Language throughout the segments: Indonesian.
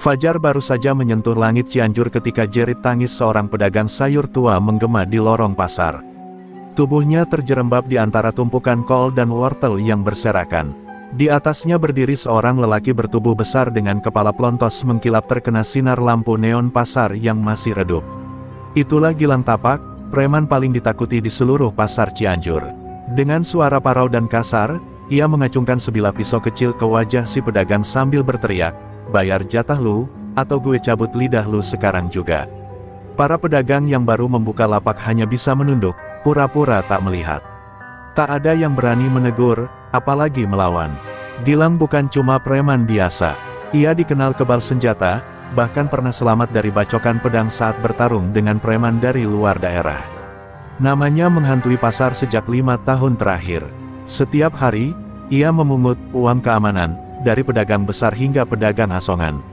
Fajar baru saja menyentuh langit Cianjur ketika jerit tangis seorang pedagang sayur tua menggema di lorong pasar. Tubuhnya terjerembab di antara tumpukan kol dan wortel yang berserakan. Di atasnya berdiri seorang lelaki bertubuh besar dengan kepala pelontos mengkilap terkena sinar lampu neon pasar yang masih redup. Itulah Gilang Tapak, preman paling ditakuti di seluruh pasar Cianjur. Dengan suara parau dan kasar, ia mengacungkan sebilah pisau kecil ke wajah si pedagang sambil berteriak, "Bayar jatah lu, atau gue cabut lidah lu sekarang juga." Para pedagang yang baru membuka lapak hanya bisa menunduk, pura-pura tak melihat. Tak ada yang berani menegur, apalagi melawan. Gilang bukan cuma preman biasa. Ia dikenal kebal senjata, bahkan pernah selamat dari bacokan pedang saat bertarung dengan preman dari luar daerah. Namanya menghantui pasar sejak 5 tahun terakhir. Setiap hari, ia memungut uang keamanan, dari pedagang besar hingga pedagang asongan.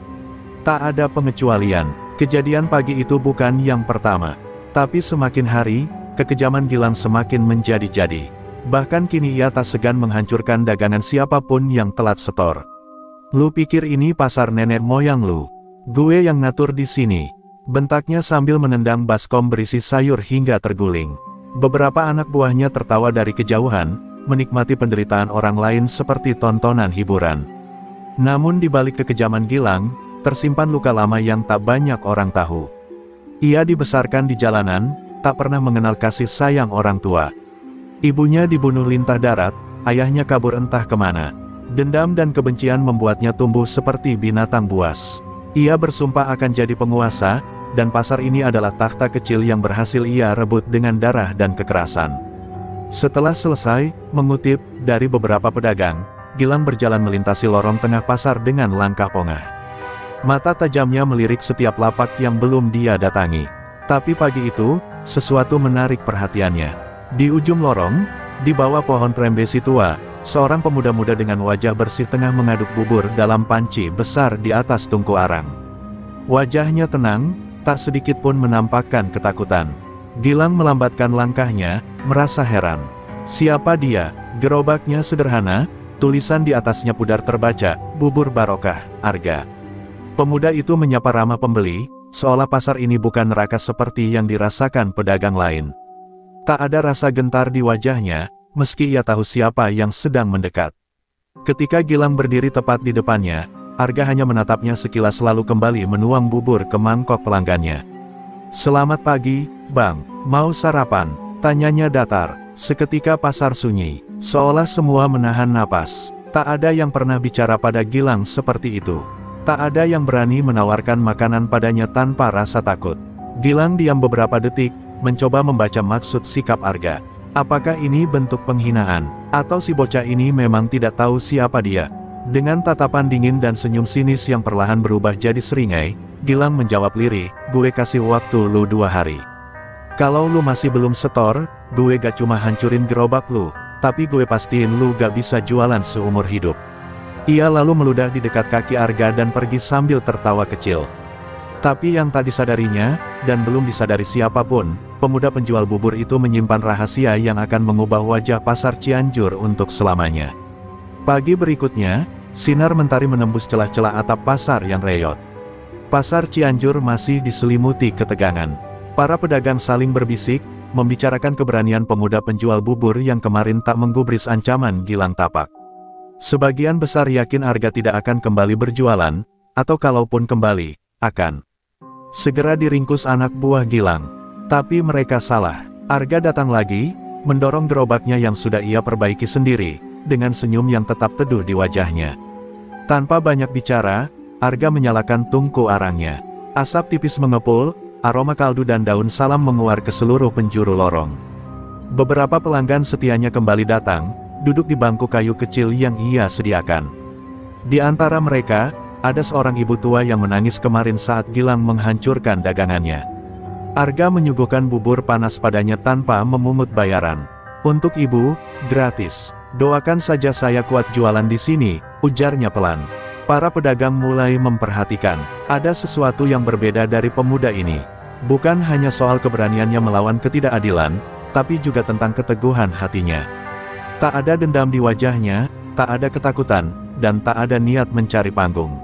Tak ada pengecualian, kejadian pagi itu bukan yang pertama. Tapi semakin hari, kekejaman Gilang semakin menjadi-jadi. Bahkan kini ia tak segan menghancurkan dagangan siapapun yang telat setor. "Lu pikir ini pasar nenek moyang lu? Gue yang ngatur di sini," bentaknya sambil menendang baskom berisi sayur hingga terguling. Beberapa anak buahnya tertawa dari kejauhan, menikmati penderitaan orang lain seperti tontonan hiburan. Namun di balik kekejaman Gilang, tersimpan luka lama yang tak banyak orang tahu. Ia dibesarkan di jalanan, tak pernah mengenal kasih sayang orang tua. Ibunya dibunuh lintah darat, ayahnya kabur entah kemana. Dendam dan kebencian membuatnya tumbuh seperti binatang buas. Ia bersumpah akan jadi penguasa, dan pasar ini adalah takhta kecil yang berhasil ia rebut dengan darah dan kekerasan. Setelah selesai mengutip dari beberapa pedagang, Gilang berjalan melintasi lorong tengah pasar dengan langkah pongah. Mata tajamnya melirik setiap lapak yang belum dia datangi. Tapi pagi itu, sesuatu menarik perhatiannya. Di ujung lorong, di bawah pohon trembesi tua, seorang pemuda muda dengan wajah bersih tengah mengaduk bubur dalam panci besar di atas tungku arang. Wajahnya tenang, tak sedikit pun menampakkan ketakutan. Gilang melambatkan langkahnya, merasa heran. Siapa dia? Gerobaknya sederhana, tulisan di atasnya pudar terbaca, "Bubur Barokah, Arga." Pemuda itu menyapa ramah pembeli, seolah pasar ini bukan neraka seperti yang dirasakan pedagang lain. Tak ada rasa gentar di wajahnya, meski ia tahu siapa yang sedang mendekat. Ketika Gilang berdiri tepat di depannya, Arga hanya menatapnya sekilas lalu kembali menuang bubur ke mangkok pelanggannya. "Selamat pagi, Bang. Mau sarapan?" tanyanya datar. Seketika pasar sunyi, seolah semua menahan napas. Tak ada yang pernah bicara pada Gilang seperti itu. Tak ada yang berani menawarkan makanan padanya tanpa rasa takut. Gilang diam beberapa detik, mencoba membaca maksud sikap Arga. Apakah ini bentuk penghinaan, atau si bocah ini memang tidak tahu siapa dia? Dengan tatapan dingin dan senyum sinis yang perlahan berubah jadi seringai, Gilang menjawab lirih, "Gue kasih waktu lu 2 hari. Kalau lu masih belum setor, gue gak cuma hancurin gerobak lu, tapi gue pastiin lu gak bisa jualan seumur hidup." Ia lalu meludah di dekat kaki Arga dan pergi sambil tertawa kecil. Tapi yang tak disadarinya, dan belum disadari siapapun, pemuda penjual bubur itu menyimpan rahasia yang akan mengubah wajah pasar Cianjur untuk selamanya. Pagi berikutnya, sinar mentari menembus celah-celah atap pasar yang reyot. Pasar Cianjur masih diselimuti ketegangan. Para pedagang saling berbisik, membicarakan keberanian pemuda penjual bubur yang kemarin tak menggubris ancaman Gilang Tapak. Sebagian besar yakin Arga tidak akan kembali berjualan, atau kalaupun kembali, akan segera diringkus anak buah Gilang. Tapi mereka salah. Arga datang lagi, mendorong gerobaknya yang sudah ia perbaiki sendiri, dengan senyum yang tetap teduh di wajahnya. Tanpa banyak bicara, Arga menyalakan tungku arangnya. Asap tipis mengepul, aroma kaldu dan daun salam menguar ke seluruh penjuru lorong. Beberapa pelanggan setianya kembali datang, duduk di bangku kayu kecil yang ia sediakan. Di antara mereka, ada seorang ibu tua yang menangis kemarin saat Gilang menghancurkan dagangannya. Arga menyuguhkan bubur panas padanya tanpa memungut bayaran. "Untuk ibu, gratis. Doakan saja saya kuat jualan di sini," ujarnya pelan. Para pedagang mulai memperhatikan. Ada sesuatu yang berbeda dari pemuda ini. Bukan hanya soal keberaniannya melawan ketidakadilan, tapi juga tentang keteguhan hatinya. Tak ada dendam di wajahnya, tak ada ketakutan, dan tak ada niat mencari panggung.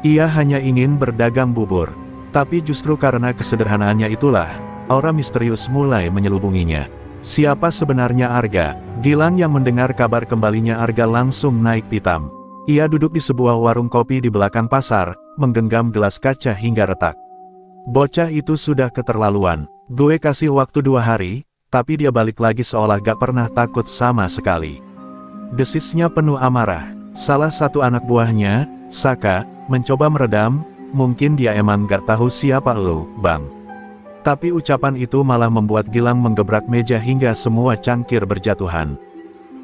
Ia hanya ingin berdagang bubur. Tapi justru karena kesederhanaannya itulah, aura misterius mulai menyelubunginya. Siapa sebenarnya Arga? Gilang yang mendengar kabar kembalinya Arga langsung naik pitam. Ia duduk di sebuah warung kopi di belakang pasar, menggenggam gelas kaca hingga retak. Bocah itu sudah keterlaluan. Gue kasih waktu 2 hari, tapi dia balik lagi seolah gak pernah takut sama sekali. Desisnya penuh amarah. Salah satu anak buahnya, Saka, mencoba meredam, mungkin dia emang gak tahu siapa lo, Bang. Tapi ucapan itu malah membuat Gilang menggebrak meja hingga semua cangkir berjatuhan.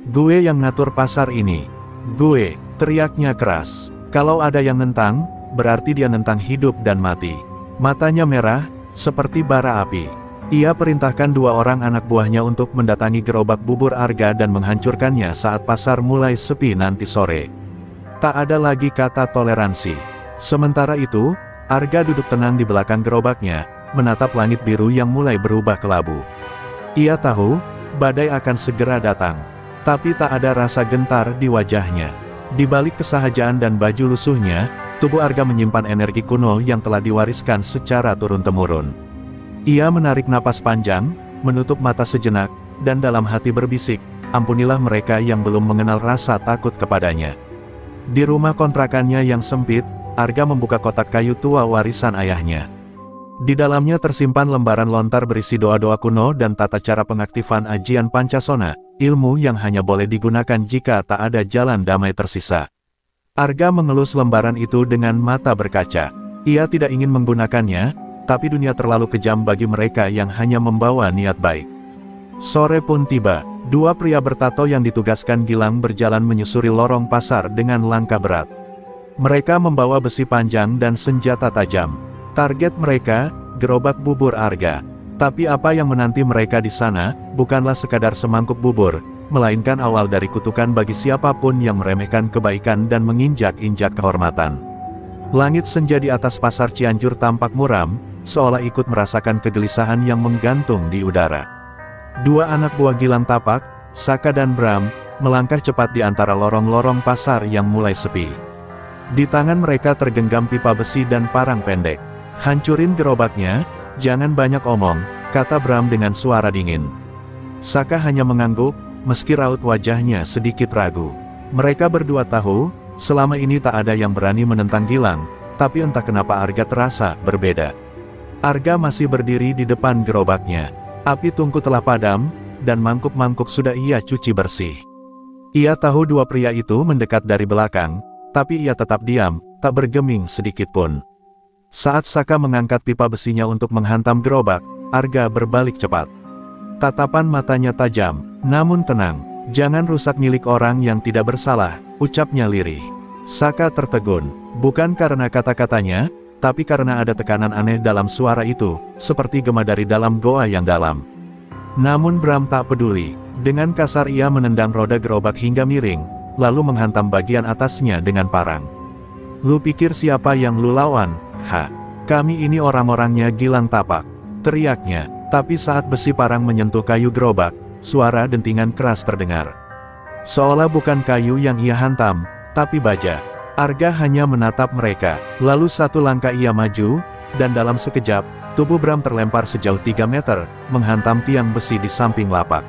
Gue yang ngatur pasar ini. Gue, teriaknya keras. Kalau ada yang nentang, berarti dia nentang hidup dan mati. Matanya merah, seperti bara api. Ia perintahkan 2 orang anak buahnya untuk mendatangi gerobak bubur Arga dan menghancurkannya saat pasar mulai sepi nanti sore. Tak ada lagi kata toleransi. Sementara itu, Arga duduk tenang di belakang gerobaknya, menatap langit biru yang mulai berubah kelabu. Ia tahu, badai akan segera datang. Tapi tak ada rasa gentar di wajahnya. Di balik kesahajaan dan baju lusuhnya, tubuh Arga menyimpan energi kuno yang telah diwariskan secara turun-temurun. Ia menarik napas panjang, menutup mata sejenak, dan dalam hati berbisik, ampunilah mereka yang belum mengenal rasa takut kepadanya. Di rumah kontrakannya yang sempit, Arga membuka kotak kayu tua warisan ayahnya. Di dalamnya tersimpan lembaran lontar berisi doa-doa kuno dan tata cara pengaktifan ajian Pancasona, ilmu yang hanya boleh digunakan jika tak ada jalan damai tersisa. Arga mengelus lembaran itu dengan mata berkaca. Ia tidak ingin menggunakannya, tapi dunia terlalu kejam bagi mereka yang hanya membawa niat baik. Sore pun tiba, 2 pria bertato yang ditugaskan Gilang berjalan menyusuri lorong pasar dengan langkah berat. Mereka membawa besi panjang dan senjata tajam. Target mereka, gerobak bubur Arga. Tapi apa yang menanti mereka di sana, bukanlah sekadar semangkuk bubur, melainkan awal dari kutukan bagi siapapun yang meremehkan kebaikan dan menginjak-injak kehormatan. Langit senja di atas pasar Cianjur tampak muram, seolah ikut merasakan kegelisahan yang menggantung di udara. 2 anak buah Gilang Tapak, Saka dan Bram, melangkah cepat di antara lorong-lorong pasar yang mulai sepi. Di tangan mereka tergenggam pipa besi dan parang pendek. Hancurin gerobaknya, jangan banyak omong, kata Bram dengan suara dingin. Saka hanya mengangguk, meski raut wajahnya sedikit ragu. Mereka berdua tahu, selama ini tak ada yang berani menentang Gilang, tapi entah kenapa Arga terasa berbeda. Arga masih berdiri di depan gerobaknya. Api tungku telah padam, dan mangkuk-mangkuk sudah ia cuci bersih. Ia tahu 2 pria itu mendekat dari belakang, tapi ia tetap diam, tak bergeming sedikitpun. Saat Saka mengangkat pipa besinya untuk menghantam gerobak, Arga berbalik cepat. Tatapan matanya tajam, namun tenang. Jangan rusak milik orang yang tidak bersalah, ucapnya lirih. Saka tertegun, bukan karena kata-katanya, tapi karena ada tekanan aneh dalam suara itu, seperti gema dari dalam goa yang dalam. Namun Bram tak peduli. Dengan kasar ia menendang roda gerobak hingga miring, lalu menghantam bagian atasnya dengan parang. Lu pikir siapa yang lu lawan? Ha, kami ini orang-orangnya Gilang Tapak, teriaknya. Tapi saat besi parang menyentuh kayu gerobak, suara dentingan keras terdengar. Seolah bukan kayu yang ia hantam, tapi baja. Arga hanya menatap mereka, lalu 1 langkah ia maju, dan dalam sekejap, tubuh Bram terlempar sejauh 3 meter, menghantam tiang besi di samping lapak.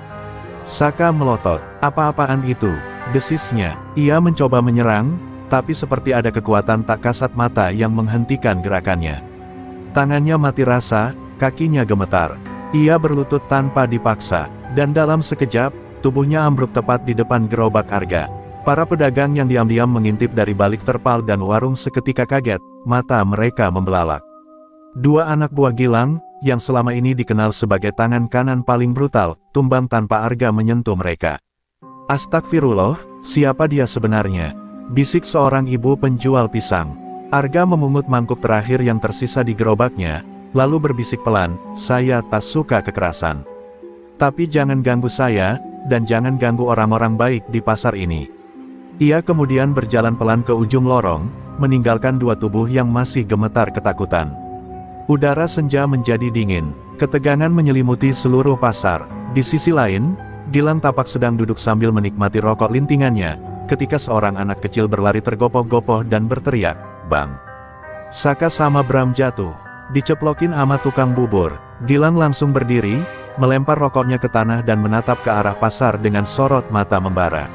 Saka melotot, apa-apaan itu, desisnya. Ia mencoba menyerang, tapi seperti ada kekuatan tak kasat mata yang menghentikan gerakannya. Tangannya mati rasa, kakinya gemetar. Ia berlutut tanpa dipaksa, dan dalam sekejap, tubuhnya ambruk tepat di depan gerobak Arga. Para pedagang yang diam-diam mengintip dari balik terpal dan warung seketika kaget, mata mereka membelalak. 2 anak buah Gilang, yang selama ini dikenal sebagai tangan kanan paling brutal, tumbang tanpa Arga menyentuh mereka. Astagfirullah, siapa dia sebenarnya? Bisik seorang ibu penjual pisang. Arga memungut mangkuk terakhir yang tersisa di gerobaknya, lalu berbisik pelan, saya tak suka kekerasan. Tapi jangan ganggu saya, dan jangan ganggu orang-orang baik di pasar ini. Ia kemudian berjalan pelan ke ujung lorong, meninggalkan 2 tubuh yang masih gemetar ketakutan. Udara senja menjadi dingin, ketegangan menyelimuti seluruh pasar. Di sisi lain, Gilang Tapak sedang duduk sambil menikmati rokok lintingannya, ketika seorang anak kecil berlari tergopoh-gopoh dan berteriak, "Bang! Saka sama Bram jatuh. Diceplokin ama tukang bubur. Gilang langsung berdiri, melempar rokoknya ke tanah dan menatap ke arah pasar dengan sorot mata membara.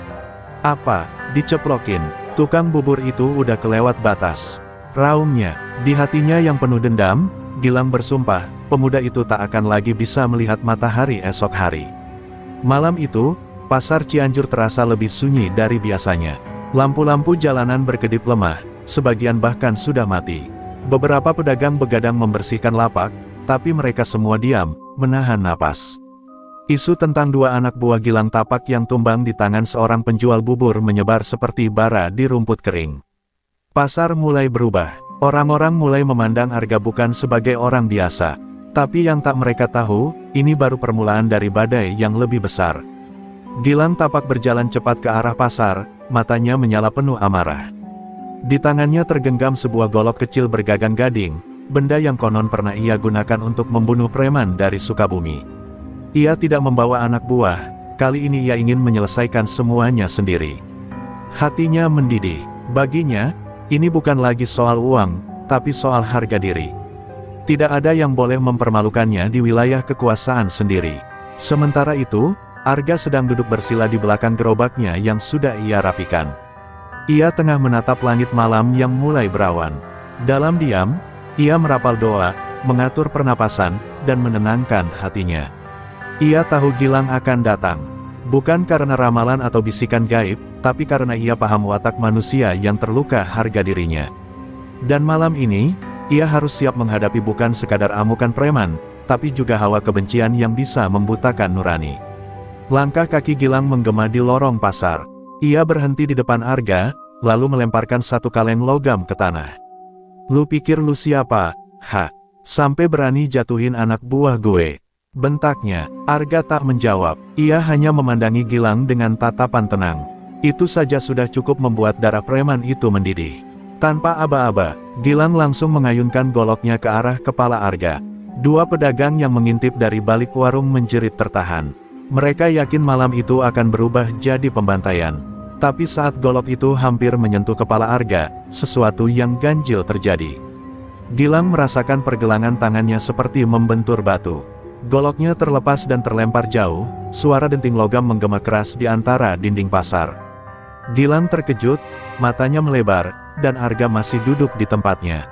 Apa? Diceplokin? Tukang bubur itu udah kelewat batas. Raungnya. Di hatinya yang penuh dendam, Gilang bersumpah, pemuda itu tak akan lagi bisa melihat matahari esok hari. Malam itu, pasar Cianjur terasa lebih sunyi dari biasanya. Lampu-lampu jalanan berkedip lemah, sebagian bahkan sudah mati. Beberapa pedagang begadang membersihkan lapak, tapi mereka semua diam, menahan napas. Isu tentang dua anak buah Gilang Tapak yang tumbang di tangan seorang penjual bubur menyebar seperti bara di rumput kering. Pasar mulai berubah. Orang-orang mulai memandang Arga bukan sebagai orang biasa. Tapi yang tak mereka tahu, ini baru permulaan dari badai yang lebih besar. Gilang Tapak berjalan cepat ke arah pasar, matanya menyala penuh amarah. Di tangannya tergenggam sebuah golok kecil bergagang gading, benda yang konon pernah ia gunakan untuk membunuh preman dari Sukabumi. Ia tidak membawa anak buah, kali ini ia ingin menyelesaikan semuanya sendiri. Hatinya mendidih, baginya, ini bukan lagi soal uang, tapi soal harga diri. Tidak ada yang boleh mempermalukannya di wilayah kekuasaan sendiri. Sementara itu, Arga sedang duduk bersila di belakang gerobaknya yang sudah ia rapikan. Ia tengah menatap langit malam yang mulai berawan. Dalam diam, ia merapal doa, mengatur pernapasan, dan menenangkan hatinya. Ia tahu Gilang akan datang. Bukan karena ramalan atau bisikan gaib, tapi karena ia paham watak manusia yang terluka harga dirinya. Dan malam ini, ia harus siap menghadapi bukan sekadar amukan preman, tapi juga hawa kebencian yang bisa membutakan nurani. Langkah kaki Gilang menggema di lorong pasar. Ia berhenti di depan Arga, lalu melemparkan satu kaleng logam ke tanah. "Lu pikir lu siapa? Ha? Sampai berani jatuhin anak buah gue?" bentaknya. Arga tak menjawab, ia hanya memandangi Gilang dengan tatapan tenang. Itu saja sudah cukup membuat darah preman itu mendidih. Tanpa aba-aba, Gilang langsung mengayunkan goloknya ke arah kepala Arga. Dua pedagang yang mengintip dari balik warung menjerit tertahan. Mereka yakin malam itu akan berubah jadi pembantaian. Tapi saat golok itu hampir menyentuh kepala Arga, sesuatu yang ganjil terjadi. Gilang merasakan pergelangan tangannya seperti membentur batu. Goloknya terlepas dan terlempar jauh, suara denting logam menggema keras di antara dinding pasar. Gilang terkejut, matanya melebar, dan Arga masih duduk di tempatnya.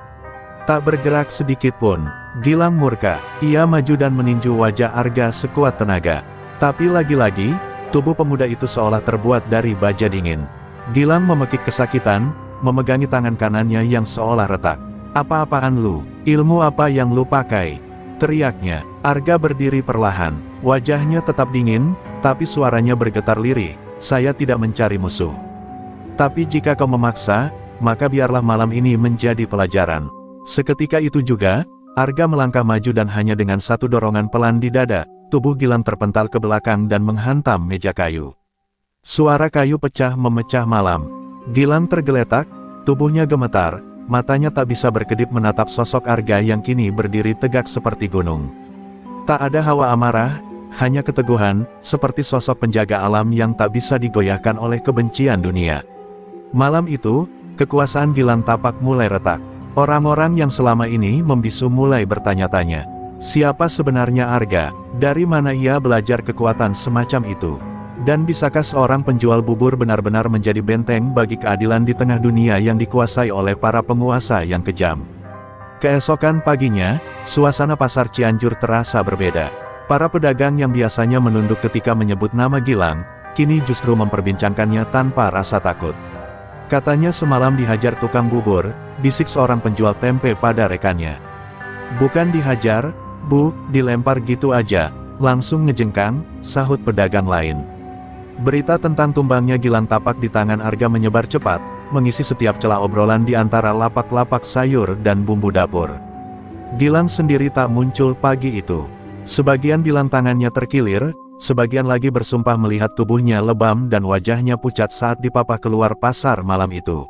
Tak bergerak sedikit pun. Gilang murka, ia maju dan meninju wajah Arga sekuat tenaga. Tapi lagi-lagi, tubuh pemuda itu seolah terbuat dari baja dingin. Gilang memekik kesakitan, memegangi tangan kanannya yang seolah retak. "Apa-apaan lu? Ilmu apa yang lu pakai?" teriaknya. Arga berdiri perlahan, wajahnya tetap dingin, tapi suaranya bergetar lirih. "Saya tidak mencari musuh. Tapi jika kau memaksa, maka biarlah malam ini menjadi pelajaran." Seketika itu juga, Arga melangkah maju dan hanya dengan satu dorongan pelan di dada, tubuh Gilang terpental ke belakang dan menghantam meja kayu. Suara kayu pecah memecah malam. Gilang tergeletak, tubuhnya gemetar, matanya tak bisa berkedip menatap sosok Arga yang kini berdiri tegak seperti gunung. Tak ada hawa amarah, hanya keteguhan, seperti sosok penjaga alam yang tak bisa digoyahkan oleh kebencian dunia. Malam itu, kekuasaan Gilang Tapak mulai retak. Orang-orang yang selama ini membisu mulai bertanya-tanya. Siapa sebenarnya Arga? Dari mana ia belajar kekuatan semacam itu? Dan bisakah seorang penjual bubur benar-benar menjadi benteng bagi keadilan di tengah dunia yang dikuasai oleh para penguasa yang kejam? Keesokan paginya, suasana pasar Cianjur terasa berbeda. Para pedagang yang biasanya menunduk ketika menyebut nama Gilang, kini justru memperbincangkannya tanpa rasa takut. Katanya semalam dihajar tukang bubur, bisik seorang penjual tempe pada rekannya. "Bukan dihajar, Bu, dilempar gitu aja, langsung ngejengkang," sahut pedagang lain. Berita tentang tumbangnya Gilang Tapak di tangan Arga menyebar cepat, mengisi setiap celah obrolan di antara lapak-lapak sayur dan bumbu dapur. Gilang sendiri tak muncul pagi itu. Sebagian bilang tangannya terkilir, sebagian lagi bersumpah melihat tubuhnya lebam dan wajahnya pucat saat dipapah keluar pasar malam itu.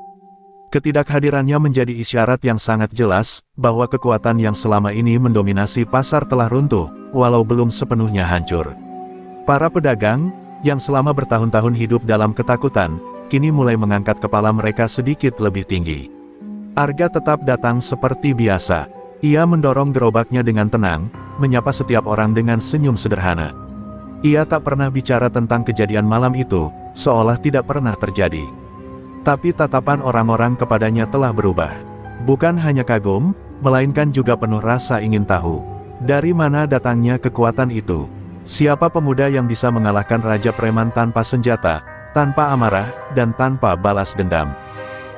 Ketidakhadirannya menjadi isyarat yang sangat jelas, bahwa kekuatan yang selama ini mendominasi pasar telah runtuh, walau belum sepenuhnya hancur. Para pedagang, yang selama bertahun-tahun hidup dalam ketakutan, kini mulai mengangkat kepala mereka sedikit lebih tinggi. Arga tetap datang seperti biasa. Ia mendorong gerobaknya dengan tenang, menyapa setiap orang dengan senyum sederhana. Ia tak pernah bicara tentang kejadian malam itu, seolah tidak pernah terjadi. Tapi tatapan orang-orang kepadanya telah berubah. Bukan hanya kagum, melainkan juga penuh rasa ingin tahu. Dari mana datangnya kekuatan itu? Siapa pemuda yang bisa mengalahkan Raja Preman tanpa senjata, tanpa amarah, dan tanpa balas dendam?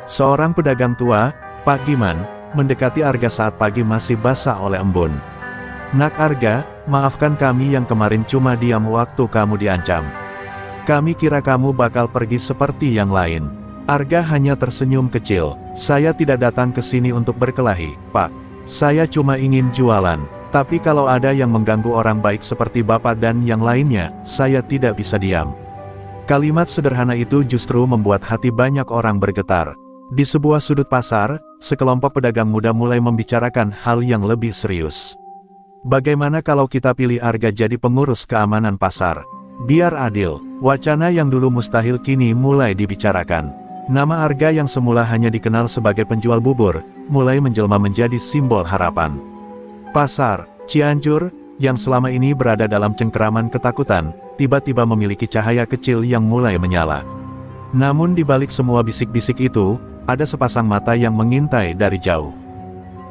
Seorang pedagang tua, Pak Giman, mendekati Arga saat pagi masih basah oleh embun. "Nak Arga, maafkan kami yang kemarin cuma diam waktu kamu diancam. Kami kira kamu bakal pergi seperti yang lain." Arga hanya tersenyum kecil. "Saya tidak datang ke sini untuk berkelahi, Pak. Saya cuma ingin jualan. Tapi kalau ada yang mengganggu orang baik seperti Bapak dan yang lainnya, saya tidak bisa diam." Kalimat sederhana itu justru membuat hati banyak orang bergetar. Di sebuah sudut pasar, sekelompok pedagang muda mulai membicarakan hal yang lebih serius. "Bagaimana kalau kita pilih Arga jadi pengurus keamanan pasar? Biar adil." Wacana yang dulu mustahil kini mulai dibicarakan. Nama Arga yang semula hanya dikenal sebagai penjual bubur, mulai menjelma menjadi simbol harapan. Pasar Cianjur, yang selama ini berada dalam cengkeraman ketakutan, tiba-tiba memiliki cahaya kecil yang mulai menyala. Namun di balik semua bisik-bisik itu, ada sepasang mata yang mengintai dari jauh.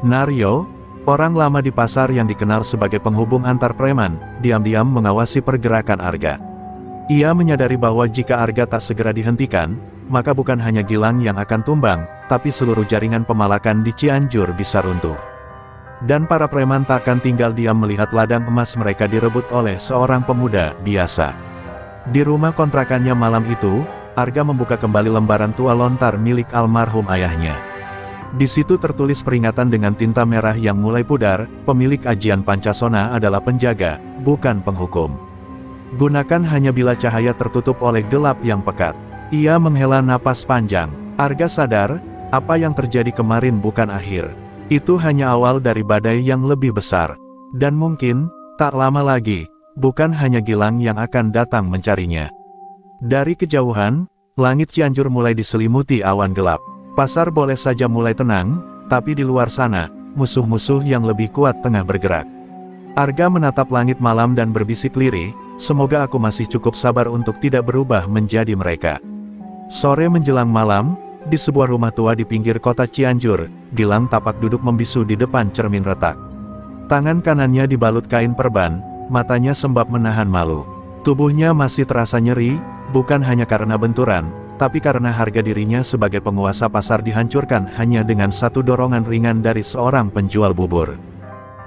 Naryo, orang lama di pasar yang dikenal sebagai penghubung antar preman, diam-diam mengawasi pergerakan Arga. Ia menyadari bahwa jika Arga tak segera dihentikan, maka bukan hanya Gilang yang akan tumbang, tapi seluruh jaringan pemalakan di Cianjur bisa runtuh. Dan para preman tak akan tinggal diam melihat ladang emas mereka direbut oleh seorang pemuda biasa. Di rumah kontrakannya malam itu, Arga membuka kembali lembaran tua lontar milik almarhum ayahnya. Di situ tertulis peringatan dengan tinta merah yang mulai pudar, "Pemilik ajian Pancasona adalah penjaga, bukan penghukum. Gunakan hanya bila cahaya tertutup oleh gelap yang pekat." Ia menghela napas panjang. Arga sadar, apa yang terjadi kemarin bukan akhir. Itu hanya awal dari badai yang lebih besar. Dan mungkin, tak lama lagi, bukan hanya Gilang yang akan datang mencarinya. Dari kejauhan, langit Cianjur mulai diselimuti awan gelap. Pasar boleh saja mulai tenang, tapi di luar sana, musuh-musuh yang lebih kuat tengah bergerak. Arga menatap langit malam dan berbisik lirih, "Semoga aku masih cukup sabar untuk tidak berubah menjadi mereka." Sore menjelang malam, di sebuah rumah tua di pinggir kota Cianjur, Gilang tapak duduk membisu di depan cermin retak. Tangan kanannya dibalut kain perban, matanya sembab menahan malu. Tubuhnya masih terasa nyeri, bukan hanya karena benturan, tapi karena harga dirinya sebagai penguasa pasar dihancurkan hanya dengan satu dorongan ringan dari seorang penjual bubur.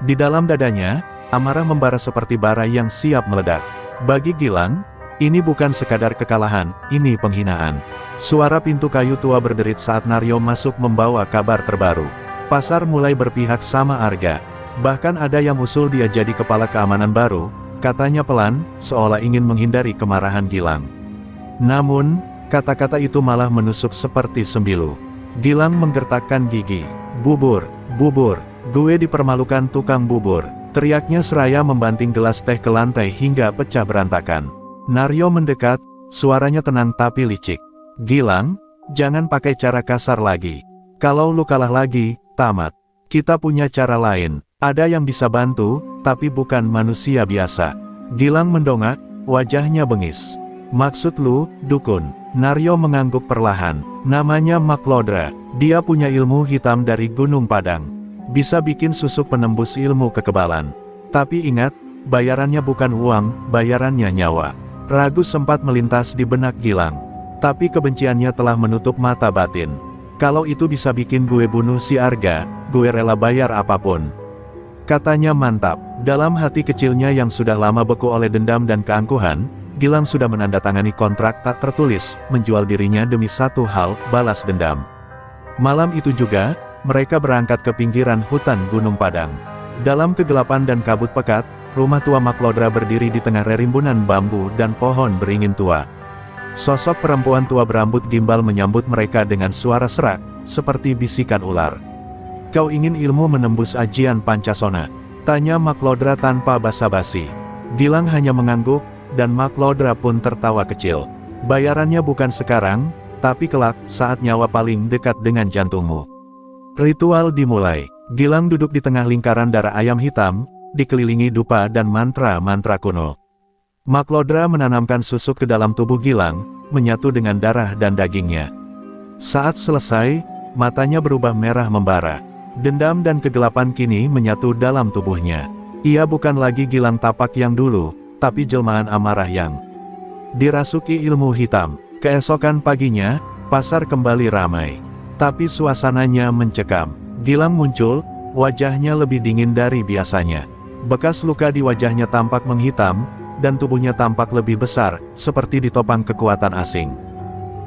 Di dalam dadanya, amarah membara seperti bara yang siap meledak. Bagi Gilang, ini bukan sekadar kekalahan, ini penghinaan. Suara pintu kayu tua berderit saat Naryo masuk membawa kabar terbaru. Pasar mulai berpihak sama Arga. Bahkan ada yang usul dia jadi kepala keamanan baru, katanya pelan, seolah ingin menghindari kemarahan Gilang. Namun, kata-kata itu malah menusuk seperti sembilu. Gilang menggertakkan gigi. "Bubur, bubur, gue dipermalukan tukang bubur," teriaknya seraya membanting gelas teh ke lantai hingga pecah berantakan. Naryo mendekat, suaranya tenang tapi licik. "Gilang, jangan pakai cara kasar lagi. Kalau lu kalah lagi, tamat. Kita punya cara lain. Ada yang bisa bantu, tapi bukan manusia biasa." Gilang mendongak, wajahnya bengis. "Maksud lu, dukun?" Naryo mengangguk perlahan. "Namanya Maklodra. Dia punya ilmu hitam dari Gunung Padang. Bisa bikin susuk penembus ilmu kekebalan. Tapi ingat, bayarannya bukan uang, bayarannya nyawa." Ragu sempat melintas di benak Gilang. Tapi kebenciannya telah menutup mata batin. "Kalau itu bisa bikin gue bunuh si Arga, gue rela bayar apapun," katanya mantap. Dalam hati kecilnya yang sudah lama beku oleh dendam dan keangkuhan, Gilang sudah menandatangani kontrak tak tertulis, menjual dirinya demi satu hal, balas dendam. Malam itu juga, mereka berangkat ke pinggiran hutan Gunung Padang. Dalam kegelapan dan kabut pekat, rumah tua Maklodra berdiri di tengah rerimbunan bambu dan pohon beringin tua. Sosok perempuan tua berambut gimbal menyambut mereka dengan suara serak, seperti bisikan ular. "Kau ingin ilmu menembus ajian Pancasona?" tanya Maklodra tanpa basa-basi. Gilang hanya mengangguk, dan Maklodra pun tertawa kecil. "Bayarannya bukan sekarang, tapi kelak, saat nyawa paling dekat dengan jantungmu." Ritual dimulai. Gilang duduk di tengah lingkaran darah ayam hitam, dikelilingi dupa dan mantra-mantra kuno. Maklodra menanamkan susuk ke dalam tubuh Gilang, menyatu dengan darah dan dagingnya. Saat selesai, matanya berubah merah membara. Dendam dan kegelapan kini menyatu dalam tubuhnya. Ia bukan lagi Gilang tapak yang dulu, tapi jelmaan amarah yang dirasuki ilmu hitam. Keesokan paginya, pasar kembali ramai. Tapi suasananya mencekam. Gilang muncul, wajahnya lebih dingin dari biasanya. Bekas luka di wajahnya tampak menghitam, dan tubuhnya tampak lebih besar, seperti ditopang kekuatan asing.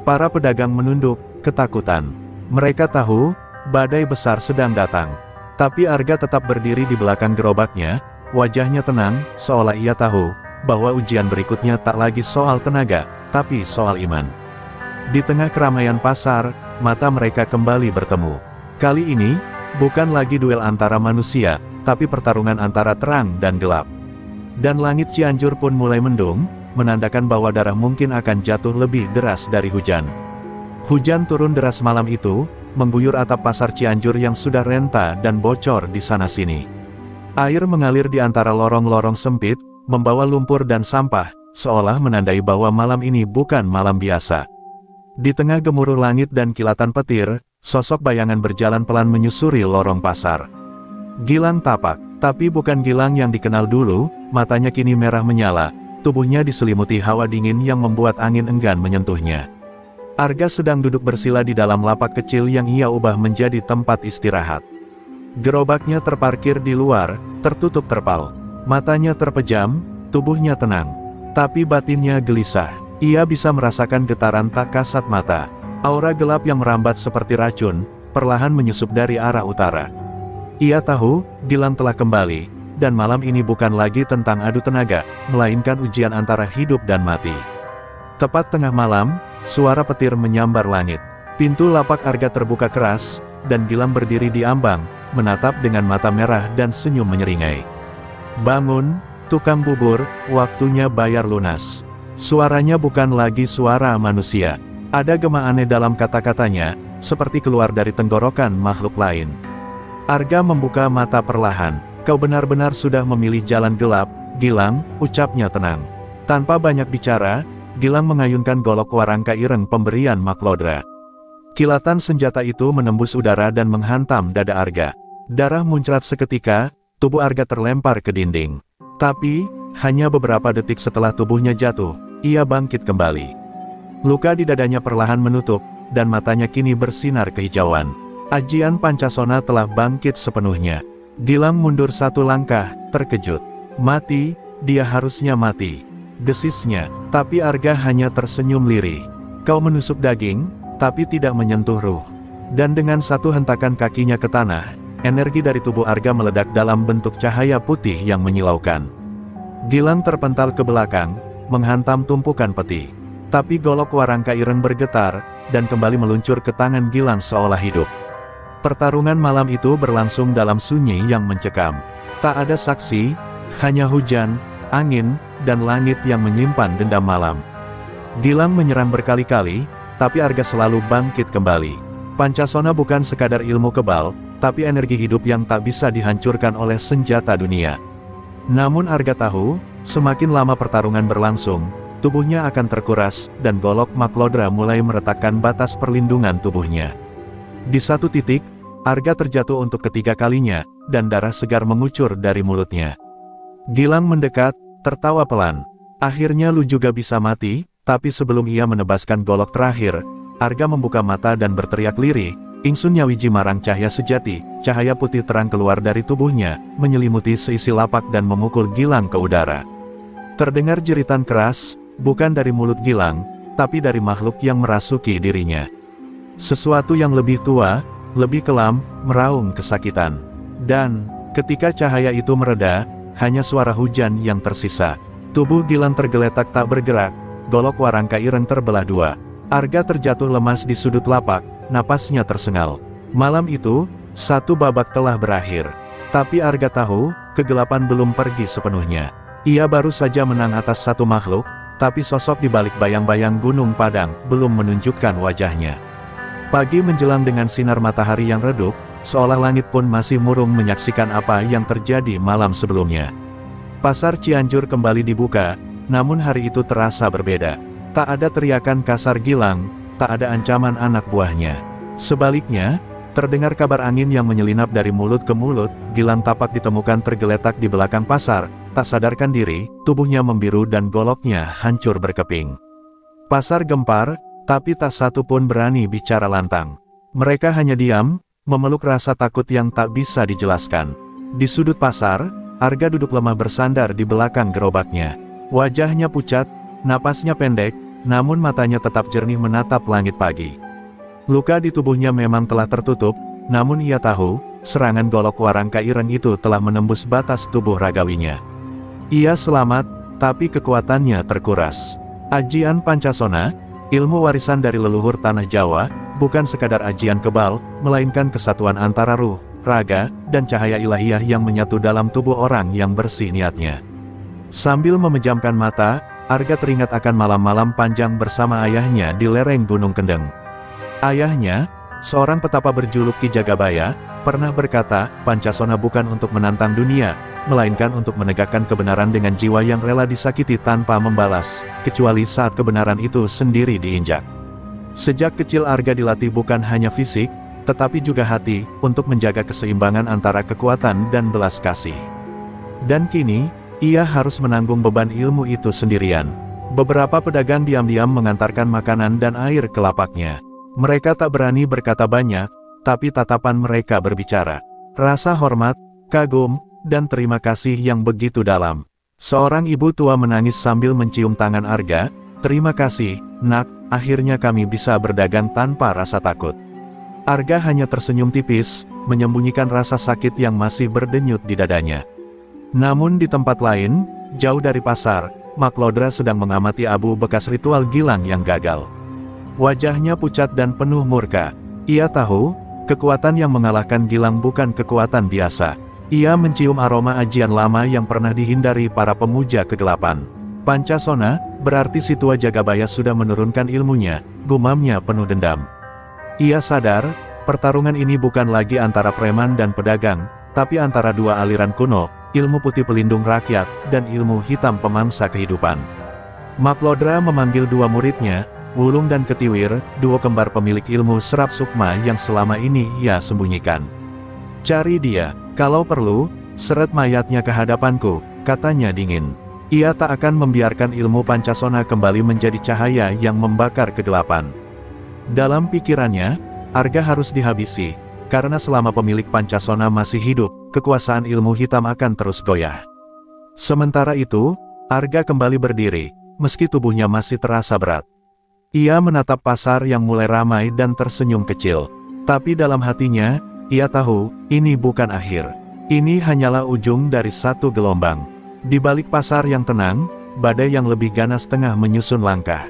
Para pedagang menunduk, ketakutan. Mereka tahu, badai besar sedang datang. Tapi Arga tetap berdiri di belakang gerobaknya, wajahnya tenang, seolah ia tahu, bahwa ujian berikutnya tak lagi soal tenaga, tapi soal iman. Di tengah keramaian pasar, mata mereka kembali bertemu. Kali ini, bukan lagi duel antara manusia, tapi pertarungan antara terang dan gelap. Dan langit Cianjur pun mulai mendung, menandakan bahwa darah mungkin akan jatuh lebih deras dari hujan. Hujan turun deras malam itu, mengguyur atap pasar Cianjur yang sudah renta dan bocor di sana-sini. Air mengalir di antara lorong-lorong sempit, membawa lumpur dan sampah, seolah menandai bahwa malam ini bukan malam biasa. Di tengah gemuruh langit dan kilatan petir, sosok bayangan berjalan pelan menyusuri lorong pasar. Gilang tapak, tapi bukan Gilang yang dikenal dulu, matanya kini merah menyala, tubuhnya diselimuti hawa dingin yang membuat angin enggan menyentuhnya. Arga sedang duduk bersila di dalam lapak kecil yang ia ubah menjadi tempat istirahat. Gerobaknya terparkir di luar, tertutup terpal. Matanya terpejam, tubuhnya tenang. Tapi batinnya gelisah. Ia bisa merasakan getaran tak kasat mata. Aura gelap yang merambat seperti racun, perlahan menyusup dari arah utara. Ia tahu, Gilang telah kembali, dan malam ini bukan lagi tentang adu tenaga, melainkan ujian antara hidup dan mati. Tepat tengah malam, suara petir menyambar langit. Pintu lapak Arga terbuka keras, dan Gilang berdiri di ambang, menatap dengan mata merah dan senyum menyeringai. "Bangun, tukang bubur, waktunya bayar lunas." Suaranya bukan lagi suara manusia. Ada gema aneh dalam kata-katanya, seperti keluar dari tenggorokan makhluk lain. Arga membuka mata perlahan. "Kau benar-benar sudah memilih jalan gelap, Gilang," ucapnya tenang. Tanpa banyak bicara, Gilang mengayunkan golok warangka ireng pemberian Maklodra. Kilatan senjata itu menembus udara dan menghantam dada Arga. Darah muncrat seketika, tubuh Arga terlempar ke dinding. Tapi, hanya beberapa detik setelah tubuhnya jatuh, ia bangkit kembali. Luka di dadanya perlahan menutup, dan matanya kini bersinar kehijauan. Ajian Pancasona telah bangkit sepenuhnya. Gilang mundur satu langkah, terkejut. "Mati, dia harusnya mati," desisnya, tapi Arga hanya tersenyum lirih. "Kau menusuk daging, tapi tidak menyentuh ruh." Dan dengan satu hentakan kakinya ke tanah, energi dari tubuh Arga meledak dalam bentuk cahaya putih yang menyilaukan. Gilang terpental ke belakang, menghantam tumpukan peti. Tapi golok warangka ireng bergetar, dan kembali meluncur ke tangan Gilang seolah hidup. Pertarungan malam itu berlangsung dalam sunyi yang mencekam. Tak ada saksi, hanya hujan, angin, dan langit yang menyimpan dendam malam. Gilang menyerang berkali-kali, tapi Arga selalu bangkit kembali. Pancasona bukan sekadar ilmu kebal, tapi energi hidup yang tak bisa dihancurkan oleh senjata dunia. Namun Arga tahu, semakin lama pertarungan berlangsung, tubuhnya akan terkuras, dan golok Maklodra mulai meretakkan batas perlindungan tubuhnya. Di satu titik, Arga terjatuh untuk ketiga kalinya, dan darah segar mengucur dari mulutnya. Gilang mendekat, tertawa pelan. "Akhirnya lu juga bisa mati," tapi sebelum ia menebaskan golok terakhir, Arga membuka mata dan berteriak lirih, "Ingsun nyawiji marang cahaya sejati." Cahaya putih terang keluar dari tubuhnya, menyelimuti seisi lapak dan memukul Gilang ke udara. Terdengar jeritan keras, bukan dari mulut Gilang, tapi dari makhluk yang merasuki dirinya. Sesuatu yang lebih tua, lebih kelam, meraung kesakitan. Dan, ketika cahaya itu mereda, hanya suara hujan yang tersisa. Tubuh Gilang tergeletak tak bergerak, golok warangka ireng terbelah dua. Arga terjatuh lemas di sudut lapak, napasnya tersengal. Malam itu, satu babak telah berakhir. Tapi Arga tahu, kegelapan belum pergi sepenuhnya. Ia baru saja menang atas satu makhluk, tapi sosok di balik bayang-bayang Gunung Padang belum menunjukkan wajahnya. Pagi menjelang dengan sinar matahari yang redup, seolah langit pun masih murung menyaksikan apa yang terjadi malam sebelumnya. Pasar Cianjur kembali dibuka, namun hari itu terasa berbeda. Tak ada teriakan kasar Gilang, tak ada ancaman anak buahnya. Sebaliknya, terdengar kabar angin yang menyelinap dari mulut ke mulut. Gilang tapak ditemukan tergeletak di belakang pasar, tak sadarkan diri, tubuhnya membiru dan goloknya hancur berkeping. Pasar gempar, tapi tak satu pun berani bicara lantang. Mereka hanya diam, memeluk rasa takut yang tak bisa dijelaskan. Di sudut pasar, Arga duduk lemah bersandar di belakang gerobaknya. Wajahnya pucat, napasnya pendek, namun matanya tetap jernih menatap langit pagi. Luka di tubuhnya memang telah tertutup, namun ia tahu, serangan golok warangka ireng itu telah menembus batas tubuh ragawinya. Ia selamat, tapi kekuatannya terkuras. Ajian Pancasona, ilmu warisan dari leluhur tanah Jawa, bukan sekadar ajian kebal, melainkan kesatuan antara ruh, raga, dan cahaya ilahiyah yang menyatu dalam tubuh orang yang bersih niatnya. Sambil memejamkan mata, Arga teringat akan malam-malam panjang bersama ayahnya di lereng Gunung Kendeng. Ayahnya, seorang petapa berjuluk Ki Jagabaya, pernah berkata, Pancasona bukan untuk menantang dunia, melainkan untuk menegakkan kebenaran dengan jiwa yang rela disakiti tanpa membalas, kecuali saat kebenaran itu sendiri diinjak. Sejak kecil Arga dilatih bukan hanya fisik, tetapi juga hati, untuk menjaga keseimbangan antara kekuatan dan belas kasih. Dan kini, ia harus menanggung beban ilmu itu sendirian. Beberapa pedagang diam-diam mengantarkan makanan dan air ke lapaknya. Mereka tak berani berkata banyak, tapi tatapan mereka berbicara. Rasa hormat, kagum, dan terima kasih yang begitu dalam. Seorang ibu tua menangis sambil mencium tangan Arga. Terima kasih, nak, akhirnya kami bisa berdagang tanpa rasa takut. Arga hanya tersenyum tipis, menyembunyikan rasa sakit yang masih berdenyut di dadanya. Namun di tempat lain, jauh dari pasar, Mak Lodra sedang mengamati abu bekas ritual Gilang yang gagal. Wajahnya pucat dan penuh murka. Ia tahu, kekuatan yang mengalahkan Gilang bukan kekuatan biasa. Ia mencium aroma ajian lama yang pernah dihindari para pemuja kegelapan. Pancasona, berarti si tua Jagabaya sudah menurunkan ilmunya, gumamnya penuh dendam. Ia sadar, pertarungan ini bukan lagi antara preman dan pedagang, tapi antara dua aliran kuno, ilmu putih pelindung rakyat, dan ilmu hitam pemangsa kehidupan. Mak Lodra memanggil dua muridnya, Wulung dan Ketiwir, duo kembar pemilik ilmu serap sukma yang selama ini ia sembunyikan. Cari dia, kalau perlu, seret mayatnya ke hadapanku, katanya dingin. Ia tak akan membiarkan ilmu Pancasona kembali menjadi cahaya yang membakar kegelapan. Dalam pikirannya, Arga harus dihabisi, karena selama pemilik Pancasona masih hidup, kekuasaan ilmu hitam akan terus goyah. Sementara itu, Arga kembali berdiri, meski tubuhnya masih terasa berat. Ia menatap pasar yang mulai ramai dan tersenyum kecil. Tapi dalam hatinya, ia tahu, ini bukan akhir. Ini hanyalah ujung dari satu gelombang. Di balik pasar yang tenang, badai yang lebih ganas tengah menyusun langkah.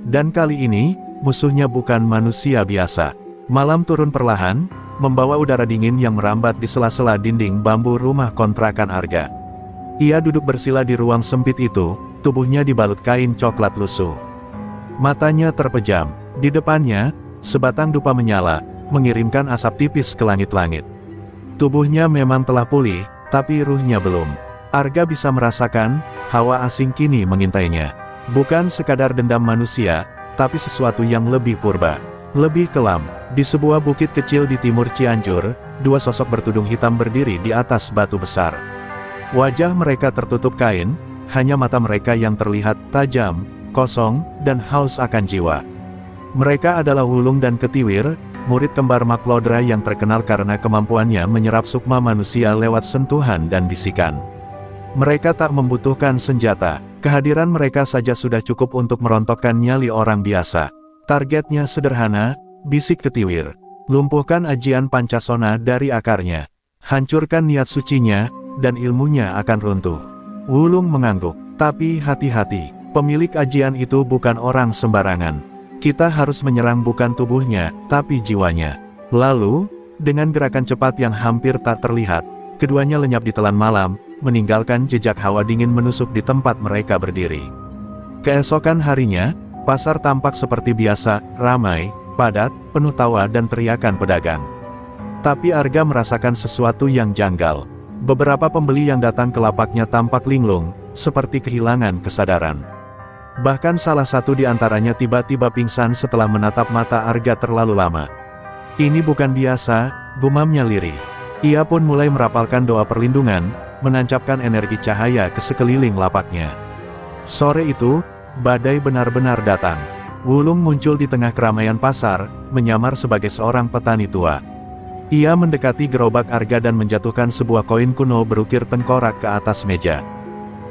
Dan kali ini, musuhnya bukan manusia biasa. Malam turun perlahan, membawa udara dingin yang merambat di sela-sela dinding bambu rumah kontrakan Arga. Ia duduk bersila di ruang sempit itu, tubuhnya dibalut kain coklat lusuh. Matanya terpejam. Di depannya, sebatang dupa menyala, mengirimkan asap tipis ke langit-langit. Tubuhnya memang telah pulih, tapi ruhnya belum. Arga bisa merasakan, hawa asing kini mengintainya. Bukan sekadar dendam manusia, tapi sesuatu yang lebih purba, lebih kelam. Di sebuah bukit kecil di timur Cianjur, dua sosok bertudung hitam berdiri di atas batu besar. Wajah mereka tertutup kain, hanya mata mereka yang terlihat tajam, kosong, dan haus akan jiwa. Mereka adalah Wulung dan Ketiwir, murid kembar Mak Lodra yang terkenal karena kemampuannya menyerap sukma manusia lewat sentuhan dan bisikan. Mereka tak membutuhkan senjata, kehadiran mereka saja sudah cukup untuk merontokkan nyali orang biasa. Targetnya sederhana, bisik Ketiwir. Lumpuhkan ajian Pancasona dari akarnya. Hancurkan niat sucinya, dan ilmunya akan runtuh. Wulung mengangguk, tapi hati-hati, pemilik ajian itu bukan orang sembarangan. Kita harus menyerang bukan tubuhnya, tapi jiwanya. Lalu, dengan gerakan cepat yang hampir tak terlihat, keduanya lenyap di telan malam, meninggalkan jejak hawa dingin menusuk di tempat mereka berdiri. Keesokan harinya, pasar tampak seperti biasa, ramai, padat, penuh tawa dan teriakan pedagang. Tapi Arga merasakan sesuatu yang janggal. Beberapa pembeli yang datang ke lapaknya tampak linglung, seperti kehilangan kesadaran. Bahkan salah satu di antaranya tiba-tiba pingsan setelah menatap mata Arga terlalu lama. Ini bukan biasa, gumamnya lirih. Ia pun mulai merapalkan doa perlindungan, menancapkan energi cahaya ke sekeliling lapaknya. Sore itu, badai benar-benar datang. Wulung muncul di tengah keramaian pasar, menyamar sebagai seorang petani tua. Ia mendekati gerobak Arga dan menjatuhkan sebuah koin kuno berukir tengkorak ke atas meja.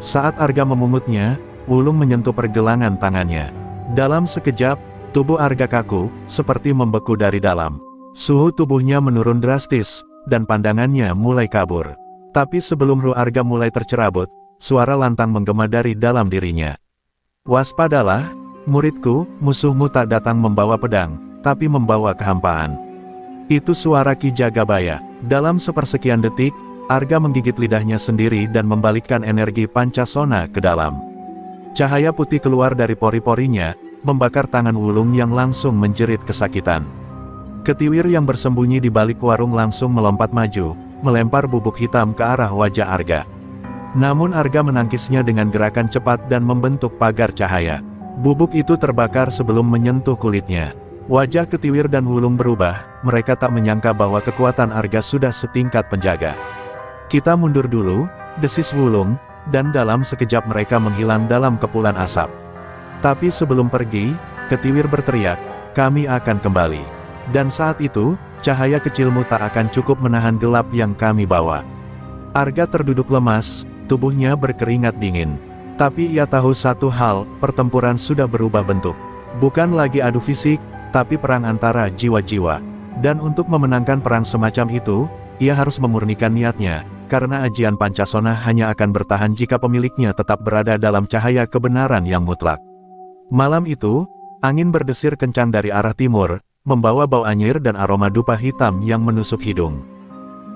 Saat Arga memungutnya, Wulung menyentuh pergelangan tangannya. Dalam sekejap, tubuh Arga kaku, seperti membeku dari dalam. Suhu tubuhnya menurun drastis, dan pandangannya mulai kabur. Tapi sebelum ruh Arga mulai tercerabut, suara lantang menggema dari dalam dirinya. Waspadalah, muridku, musuhmu tak datang membawa pedang, tapi membawa kehampaan. Itu suara Ki Jagabaya. Dalam sepersekian detik, Arga menggigit lidahnya sendiri dan membalikkan energi pancasona ke dalam. Cahaya putih keluar dari pori-porinya, membakar tangan Wulung yang langsung menjerit kesakitan. Ketiwir yang bersembunyi di balik warung langsung melompat maju, melempar bubuk hitam ke arah wajah Arga. Namun Arga menangkisnya dengan gerakan cepat dan membentuk pagar cahaya. Bubuk itu terbakar sebelum menyentuh kulitnya. Wajah Ketiwir dan Wulung berubah, mereka tak menyangka bahwa kekuatan Arga sudah setingkat penjaga. Kita mundur dulu, desis Wulung, dan dalam sekejap mereka menghilang dalam kepulan asap. Tapi sebelum pergi, Ketiwir berteriak, kami akan kembali. Dan saat itu, cahaya kecilmu tak akan cukup menahan gelap yang kami bawa. Arga terduduk lemas, tubuhnya berkeringat dingin. Tapi ia tahu satu hal, pertempuran sudah berubah bentuk. Bukan lagi adu fisik, tapi perang antara jiwa-jiwa. Dan untuk memenangkan perang semacam itu, ia harus memurnikan niatnya, karena ajian Pancasona hanya akan bertahan jika pemiliknya tetap berada dalam cahaya kebenaran yang mutlak. Malam itu, angin berdesir kencang dari arah timur, membawa bau anyir dan aroma dupa hitam yang menusuk hidung.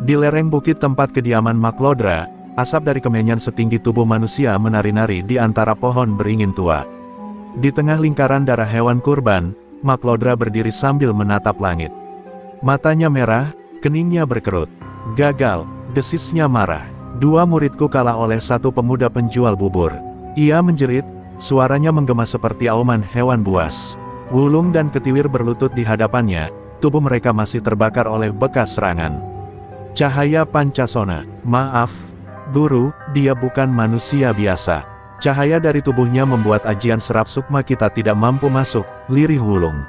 Di lereng bukit tempat kediaman Maklodra, asap dari kemenyan setinggi tubuh manusia menari-nari di antara pohon beringin tua. Di tengah lingkaran darah hewan kurban, Maklodra berdiri sambil menatap langit. Matanya merah, keningnya berkerut. Gagal, desisnya marah. Dua muridku kalah oleh satu pemuda penjual bubur. Ia menjerit, suaranya menggema seperti auman hewan buas. Wulung dan Ketiwir berlutut di hadapannya, tubuh mereka masih terbakar oleh bekas serangan. Cahaya Pancasona, maaf, Guru, dia bukan manusia biasa. Cahaya dari tubuhnya membuat ajian serap sukma kita tidak mampu masuk, lirih Wulung.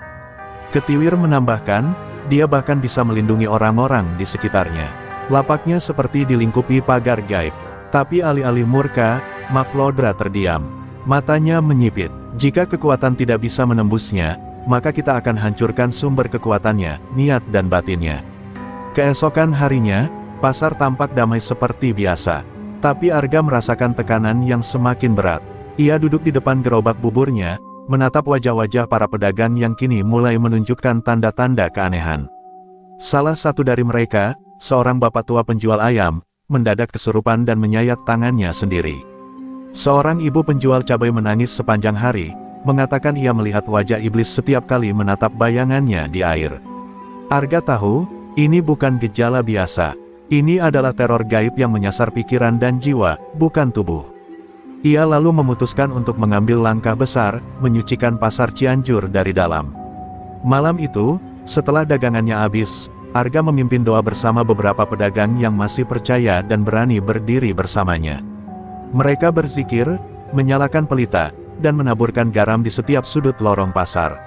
Ketiwir menambahkan, dia bahkan bisa melindungi orang-orang di sekitarnya. Lapaknya seperti dilingkupi pagar gaib. Tapi alih-alih murka, Maklodra terdiam. Matanya menyipit. Jika kekuatan tidak bisa menembusnya, maka kita akan hancurkan sumber kekuatannya, niat dan batinnya. Keesokan harinya, pasar tampak damai seperti biasa. Tapi Arga merasakan tekanan yang semakin berat. Ia duduk di depan gerobak buburnya, menatap wajah-wajah para pedagang yang kini mulai menunjukkan tanda-tanda keanehan. Salah satu dari mereka, seorang bapak tua penjual ayam, mendadak kesurupan dan menyayat tangannya sendiri. Seorang ibu penjual cabai menangis sepanjang hari, mengatakan ia melihat wajah iblis setiap kali menatap bayangannya di air. Arga tahu, ini bukan gejala biasa. Ini adalah teror gaib yang menyasar pikiran dan jiwa, bukan tubuh. Ia lalu memutuskan untuk mengambil langkah besar, menyucikan pasar Cianjur dari dalam. Malam itu, setelah dagangannya habis, Arga memimpin doa bersama beberapa pedagang yang masih percaya dan berani berdiri bersamanya. Mereka berzikir, menyalakan pelita, dan menaburkan garam di setiap sudut lorong pasar.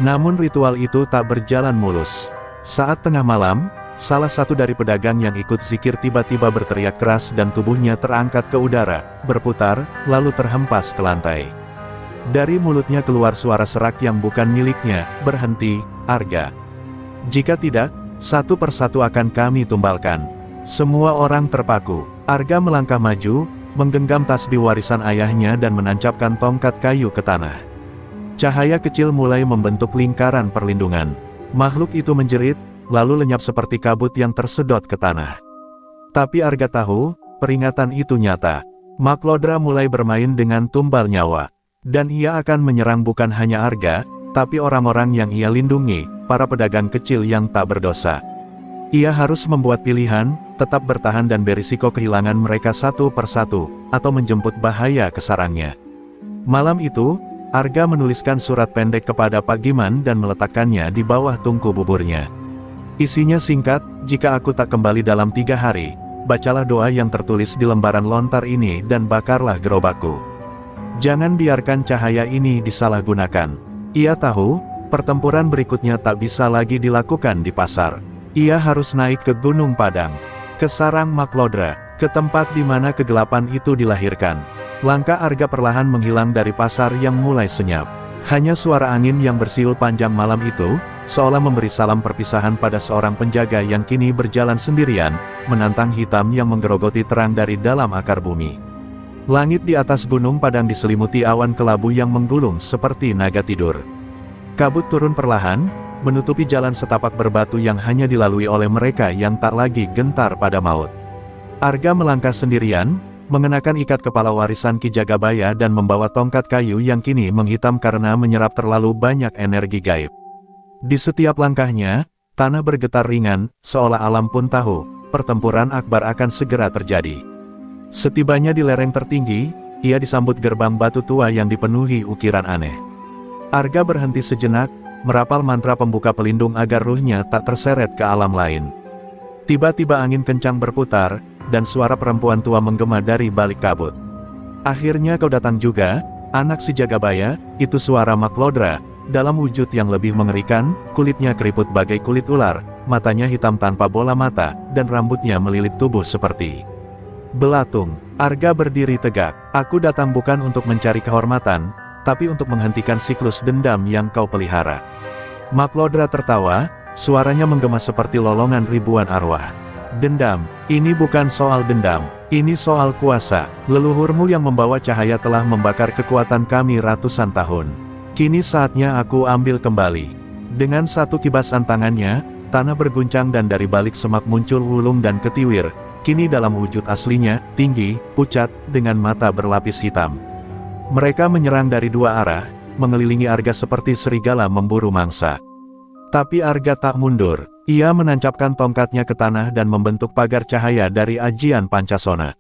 Namun ritual itu tak berjalan mulus. Saat tengah malam, salah satu dari pedagang yang ikut zikir tiba-tiba berteriak keras dan tubuhnya terangkat ke udara, berputar, lalu terhempas ke lantai. Dari mulutnya keluar suara serak yang bukan miliknya, berhenti, Arga. Jika tidak, satu persatu akan kami tumbalkan. Semua orang terpaku. Arga melangkah maju, menggenggam tasbih warisan ayahnya dan menancapkan tongkat kayu ke tanah. Cahaya kecil mulai membentuk lingkaran perlindungan. Makhluk itu menjerit, lalu lenyap seperti kabut yang tersedot ke tanah. Tapi Arga tahu, peringatan itu nyata. Maklodra mulai bermain dengan tumbal nyawa. Dan ia akan menyerang bukan hanya Arga, tapi orang-orang yang ia lindungi, para pedagang kecil yang tak berdosa. Ia harus membuat pilihan, tetap bertahan dan berisiko kehilangan mereka satu persatu, atau menjemput bahaya ke sarangnya. Malam itu, Arga menuliskan surat pendek kepada Pak Giman dan meletakkannya di bawah tungku buburnya. Isinya singkat, "Jika aku tak kembali dalam 3 hari, bacalah doa yang tertulis di lembaran lontar ini dan bakarlah gerobakku. Jangan biarkan cahaya ini disalahgunakan." Ia tahu, pertempuran berikutnya tak bisa lagi dilakukan di pasar. Ia harus naik ke Gunung Padang, ke sarang Maklodra, ke tempat di mana kegelapan itu dilahirkan. Langkah Arga perlahan menghilang dari pasar yang mulai senyap. Hanya suara angin yang bersiul panjang malam itu, seolah memberi salam perpisahan pada seorang penjaga yang kini berjalan sendirian, menantang hitam yang menggerogoti terang dari dalam akar bumi. Langit di atas Gunung Padang diselimuti awan kelabu yang menggulung seperti naga tidur. Kabut turun perlahan, menutupi jalan setapak berbatu yang hanya dilalui oleh mereka yang tak lagi gentar pada maut. Arga melangkah sendirian, mengenakan ikat kepala warisan Ki Jagabaya dan membawa tongkat kayu yang kini menghitam karena menyerap terlalu banyak energi gaib. Di setiap langkahnya, tanah bergetar ringan, seolah alam pun tahu, pertempuran akbar akan segera terjadi. Setibanya di lereng tertinggi, ia disambut gerbang batu tua yang dipenuhi ukiran aneh. Arga berhenti sejenak, merapal mantra pembuka pelindung agar ruhnya tak terseret ke alam lain. Tiba-tiba angin kencang berputar, dan suara perempuan tua menggema dari balik kabut. "Akhirnya kau datang juga, anak si Jagabaya," itu suara Maklodra, dalam wujud yang lebih mengerikan, kulitnya keriput bagai kulit ular, matanya hitam tanpa bola mata, dan rambutnya melilit tubuh seperti belatung. Arga berdiri tegak. "Aku datang bukan untuk mencari kehormatan, tapi untuk menghentikan siklus dendam yang kau pelihara." Maklodra tertawa, suaranya menggema seperti lolongan ribuan arwah. "Dendam, ini bukan soal dendam, ini soal kuasa. Leluhurmu yang membawa cahaya telah membakar kekuatan kami ratusan tahun. Kini saatnya aku ambil kembali." Dengan satu kibasan tangannya, tanah berguncang dan dari balik semak muncul wulung dan ketiwir, kini dalam wujud aslinya, tinggi, pucat, dengan mata berlapis hitam. Mereka menyerang dari dua arah, mengelilingi Arga seperti serigala memburu mangsa. Tapi Arga tak mundur. Ia menancapkan tongkatnya ke tanah dan membentuk pagar cahaya dari ajian Pancasona.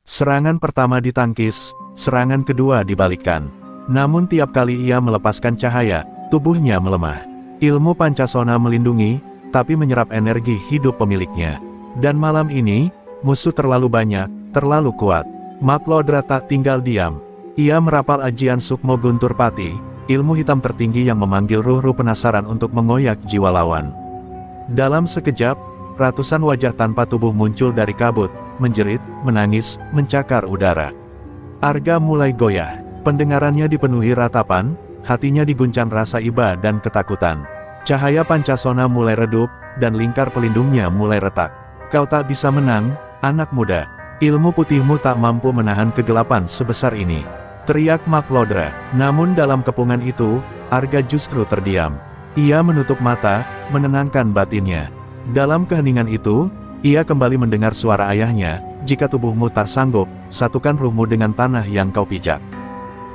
Serangan pertama ditangkis, serangan kedua dibalikkan. Namun tiap kali ia melepaskan cahaya, tubuhnya melemah. Ilmu Pancasona melindungi, tapi menyerap energi hidup pemiliknya. Dan malam ini, musuh terlalu banyak, terlalu kuat. Maklodra tak tinggal diam. Ia merapal ajian Sukmo Guntur Pati, ilmu hitam tertinggi yang memanggil ruh-ruh penasaran untuk mengoyak jiwa lawan. Dalam sekejap, ratusan wajah tanpa tubuh muncul dari kabut, menjerit, menangis, mencakar udara. Arga mulai goyah. Pendengarannya dipenuhi ratapan, hatinya diguncang rasa iba dan ketakutan. Cahaya Pancasona mulai redup, dan lingkar pelindungnya mulai retak. "Kau tak bisa menang, anak muda. Ilmu putihmu tak mampu menahan kegelapan sebesar ini," teriak Maklodra. Namun dalam kepungan itu, Arga justru terdiam. Ia menutup mata, menenangkan batinnya. Dalam keheningan itu, ia kembali mendengar suara ayahnya, "Jika tubuhmu tak sanggup, satukan ruhmu dengan tanah yang kau pijak."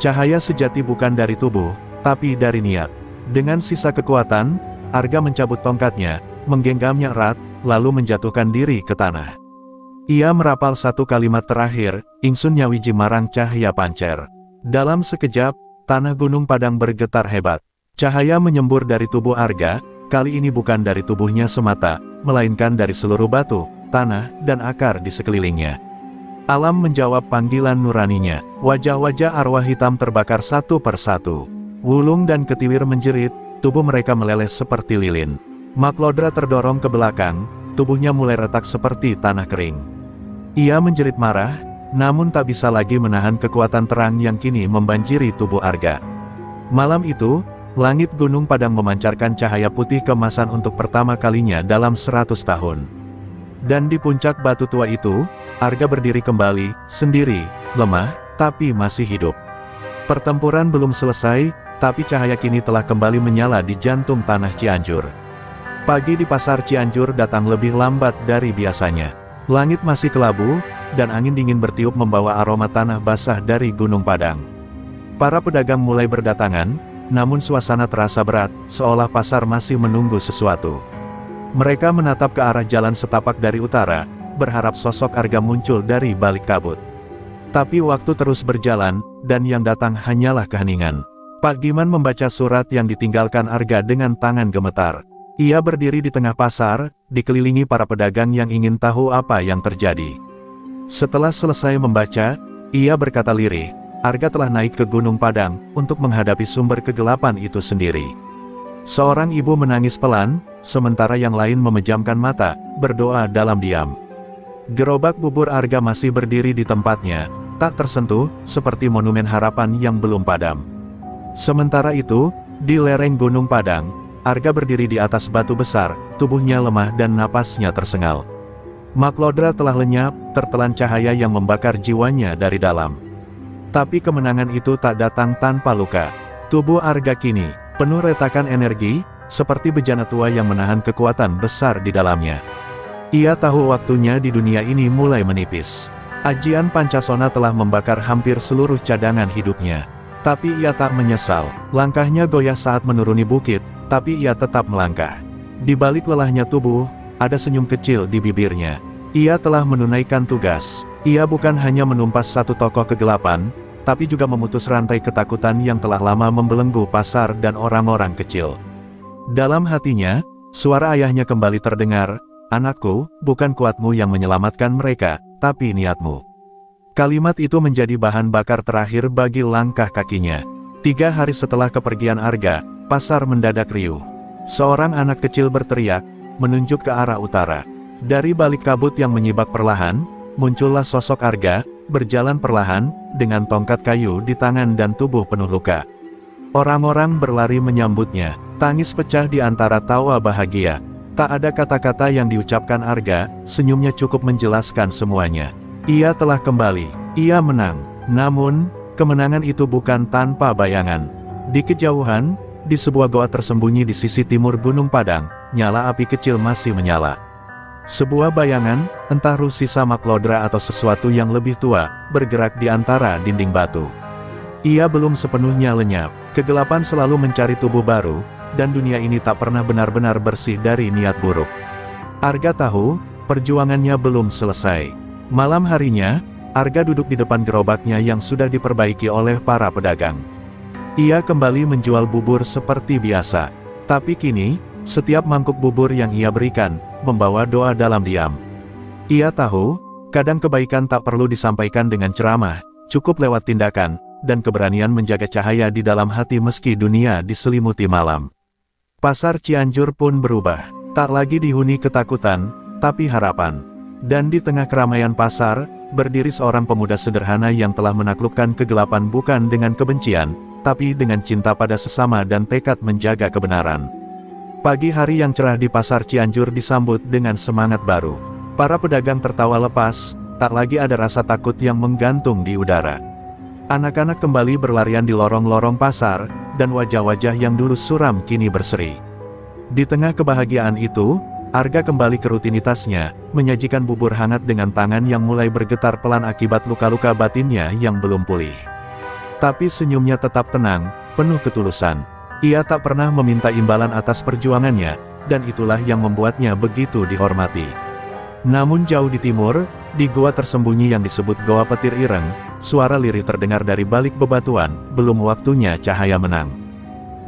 Cahaya sejati bukan dari tubuh, tapi dari niat. Dengan sisa kekuatan, Arga mencabut tongkatnya, menggenggamnya erat, lalu menjatuhkan diri ke tanah. Ia merapal satu kalimat terakhir, "Ingsun nyawiji marang cahya pancer." Dalam sekejap, tanah Gunung Padang bergetar hebat. Cahaya menyembur dari tubuh Arga, kali ini bukan dari tubuhnya semata, melainkan dari seluruh batu, tanah, dan akar di sekelilingnya. Alam menjawab panggilan nuraninya. Wajah-wajah arwah hitam terbakar satu persatu. Wulung dan ketiwir menjerit, tubuh mereka meleleh seperti lilin. Maklodra terdorong ke belakang, tubuhnya mulai retak seperti tanah kering. Ia menjerit marah, namun tak bisa lagi menahan kekuatan terang yang kini membanjiri tubuh Arga. Malam itu, langit Gunung Padang memancarkan cahaya putih keemasan untuk pertama kalinya dalam 100 tahun. Dan di puncak batu tua itu, Arga berdiri kembali, sendiri, lemah, tapi masih hidup. Pertempuran belum selesai, tapi cahaya kini telah kembali menyala di jantung tanah Cianjur. Pagi di pasar Cianjur datang lebih lambat dari biasanya. Langit masih kelabu, dan angin dingin bertiup membawa aroma tanah basah dari Gunung Padang. Para pedagang mulai berdatangan, namun suasana terasa berat, seolah pasar masih menunggu sesuatu. Mereka menatap ke arah jalan setapak dari utara, berharap sosok Arga muncul dari balik kabut. Tapi waktu terus berjalan, dan yang datang hanyalah keheningan. Pak Giman membaca surat yang ditinggalkan Arga dengan tangan gemetar. Ia berdiri di tengah pasar, dikelilingi para pedagang yang ingin tahu apa yang terjadi. Setelah selesai membaca, ia berkata lirih, Arga telah naik ke Gunung Padang, untuk menghadapi sumber kegelapan itu sendiri. Seorang ibu menangis pelan, sementara yang lain memejamkan mata, berdoa dalam diam. Gerobak bubur Arga masih berdiri di tempatnya, tak tersentuh, seperti monumen harapan yang belum padam. Sementara itu, di lereng Gunung Padang, Arga berdiri di atas batu besar, tubuhnya lemah dan napasnya tersengal. Maklodra telah lenyap, tertelan cahaya yang membakar jiwanya dari dalam. Tapi kemenangan itu tak datang tanpa luka. Tubuh Arga kini penuh retakan energi, seperti bejana tua yang menahan kekuatan besar di dalamnya. Ia tahu waktunya di dunia ini mulai menipis. Ajian Pancasona telah membakar hampir seluruh cadangan hidupnya. Tapi ia tak menyesal. Langkahnya goyah saat menuruni bukit, tapi ia tetap melangkah. Di balik lelahnya tubuh, ada senyum kecil di bibirnya. Ia telah menunaikan tugas. Ia bukan hanya menumpas satu tokoh kegelapan, tapi juga memutus rantai ketakutan yang telah lama membelenggu pasar dan orang-orang kecil. Dalam hatinya, suara ayahnya kembali terdengar, "Anakku, bukan kuatmu yang menyelamatkan mereka, tapi niatmu." Kalimat itu menjadi bahan bakar terakhir bagi langkah kakinya. 3 hari setelah kepergian Arga, pasar mendadak riuh. Seorang anak kecil berteriak, menunjuk ke arah utara. Dari balik kabut yang menyibak perlahan, muncullah sosok Arga, berjalan perlahan, dengan tongkat kayu di tangan dan tubuh penuh luka. Orang-orang berlari menyambutnya, tangis pecah di antara tawa bahagia. Tak ada kata-kata yang diucapkan Arga, senyumnya cukup menjelaskan semuanya. Ia telah kembali, ia menang. Namun, kemenangan itu bukan tanpa bayangan. Di kejauhan, di sebuah goa tersembunyi di sisi timur Gunung Padang, nyala api kecil masih menyala. Sebuah bayangan, entah ruh sisa Maklodra atau sesuatu yang lebih tua, bergerak di antara dinding batu. Ia belum sepenuhnya lenyap, kegelapan selalu mencari tubuh baru, dan dunia ini tak pernah benar-benar bersih dari niat buruk. Arga tahu, perjuangannya belum selesai. Malam harinya, Arga duduk di depan gerobaknya yang sudah diperbaiki oleh para pedagang. Ia kembali menjual bubur seperti biasa. Tapi kini, setiap mangkuk bubur yang ia berikan, membawa doa dalam diam. Ia tahu, kadang kebaikan tak perlu disampaikan dengan ceramah, cukup lewat tindakan, dan keberanian menjaga cahaya di dalam hati meski dunia diselimuti malam. Pasar Cianjur pun berubah, tak lagi dihuni ketakutan, tapi harapan. Dan di tengah keramaian pasar, berdiri seorang pemuda sederhana yang telah menaklukkan kegelapan bukan dengan kebencian, tapi dengan cinta pada sesama dan tekad menjaga kebenaran. Pagi hari yang cerah di pasar Cianjur disambut dengan semangat baru. Para pedagang tertawa lepas, tak lagi ada rasa takut yang menggantung di udara. Anak-anak kembali berlarian di lorong-lorong pasar, dan wajah-wajah yang dulu suram kini berseri. Di tengah kebahagiaan itu, Arga kembali ke rutinitasnya, menyajikan bubur hangat dengan tangan yang mulai bergetar pelan akibat luka-luka batinnya yang belum pulih. Tapi senyumnya tetap tenang, penuh ketulusan. Ia tak pernah meminta imbalan atas perjuangannya, dan itulah yang membuatnya begitu dihormati. Namun jauh di timur, di goa tersembunyi yang disebut Goa Petir Ireng, suara lirih terdengar dari balik bebatuan, belum waktunya cahaya menang.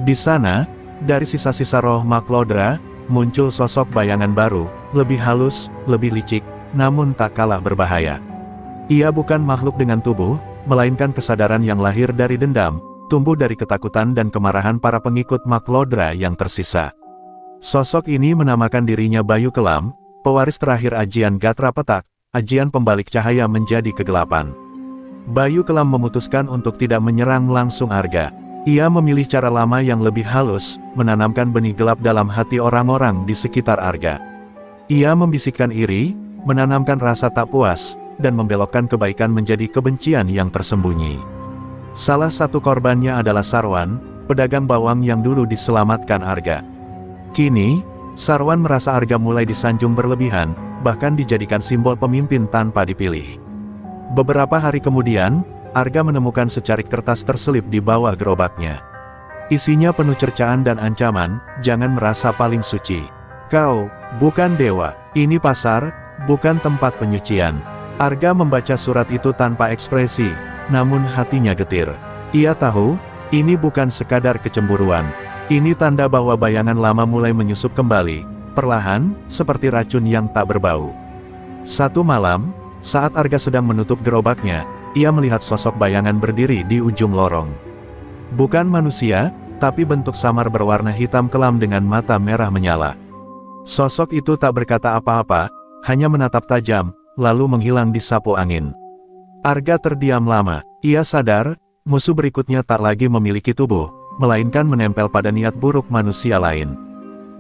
Di sana, dari sisa-sisa roh Maklodra, muncul sosok bayangan baru, lebih halus, lebih licik, namun tak kalah berbahaya. Ia bukan makhluk dengan tubuh, melainkan kesadaran yang lahir dari dendam, tumbuh dari ketakutan dan kemarahan para pengikut Maklodra yang tersisa. Sosok ini menamakan dirinya Bayu Kelam, pewaris terakhir ajian Gatra Petak, ajian pembalik cahaya menjadi kegelapan. Bayu Kelam memutuskan untuk tidak menyerang langsung Arga. Ia memilih cara lama yang lebih halus, menanamkan benih gelap dalam hati orang-orang di sekitar Arga. Ia membisikkan iri, menanamkan rasa tak puas, dan membelokkan kebaikan menjadi kebencian yang tersembunyi. Salah satu korbannya adalah Sarwan, pedagang bawang yang dulu diselamatkan Arga. Kini, Sarwan merasa Arga mulai disanjung berlebihan, bahkan dijadikan simbol pemimpin tanpa dipilih. Beberapa hari kemudian, Arga menemukan secarik kertas terselip di bawah gerobaknya. Isinya penuh cercaan dan ancaman, jangan merasa paling suci. Kau, bukan dewa. Ini pasar, bukan tempat penyucian. Arga membaca surat itu tanpa ekspresi, namun hatinya getir. Ia tahu, ini bukan sekadar kecemburuan. Ini tanda bahwa bayangan lama mulai menyusup kembali, perlahan, seperti racun yang tak berbau. Satu malam, saat Arga sedang menutup gerobaknya, ia melihat sosok bayangan berdiri di ujung lorong. Bukan manusia, tapi bentuk samar berwarna hitam kelam dengan mata merah menyala. Sosok itu tak berkata apa-apa, hanya menatap tajam, lalu menghilang di sapu angin. Arga terdiam lama. Ia sadar, musuh berikutnya tak lagi memiliki tubuh, melainkan menempel pada niat buruk manusia lain.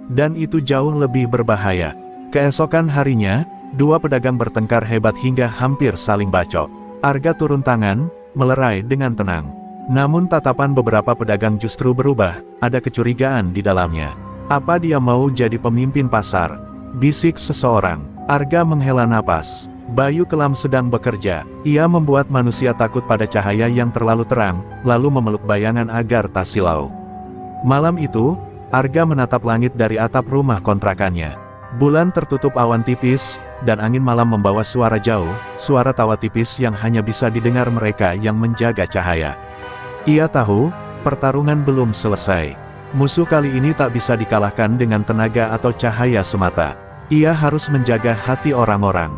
Dan itu jauh lebih berbahaya. Keesokan harinya, dua pedagang bertengkar hebat hingga hampir saling bacok. Arga turun tangan, melerai dengan tenang. Namun tatapan beberapa pedagang justru berubah, ada kecurigaan di dalamnya. Apa dia mau jadi pemimpin pasar? Bisik seseorang. Arga menghela napas. Bayu kelam sedang bekerja. Ia membuat manusia takut pada cahaya yang terlalu terang, lalu memeluk bayangan agar tak silau. Malam itu, Arga menatap langit dari atap rumah kontrakannya. Bulan tertutup awan tipis, dan angin malam membawa suara jauh, suara tawa tipis yang hanya bisa didengar mereka yang menjaga cahaya. Ia tahu, pertarungan belum selesai. Musuh kali ini tak bisa dikalahkan dengan tenaga atau cahaya semata. Ia harus menjaga hati orang-orang.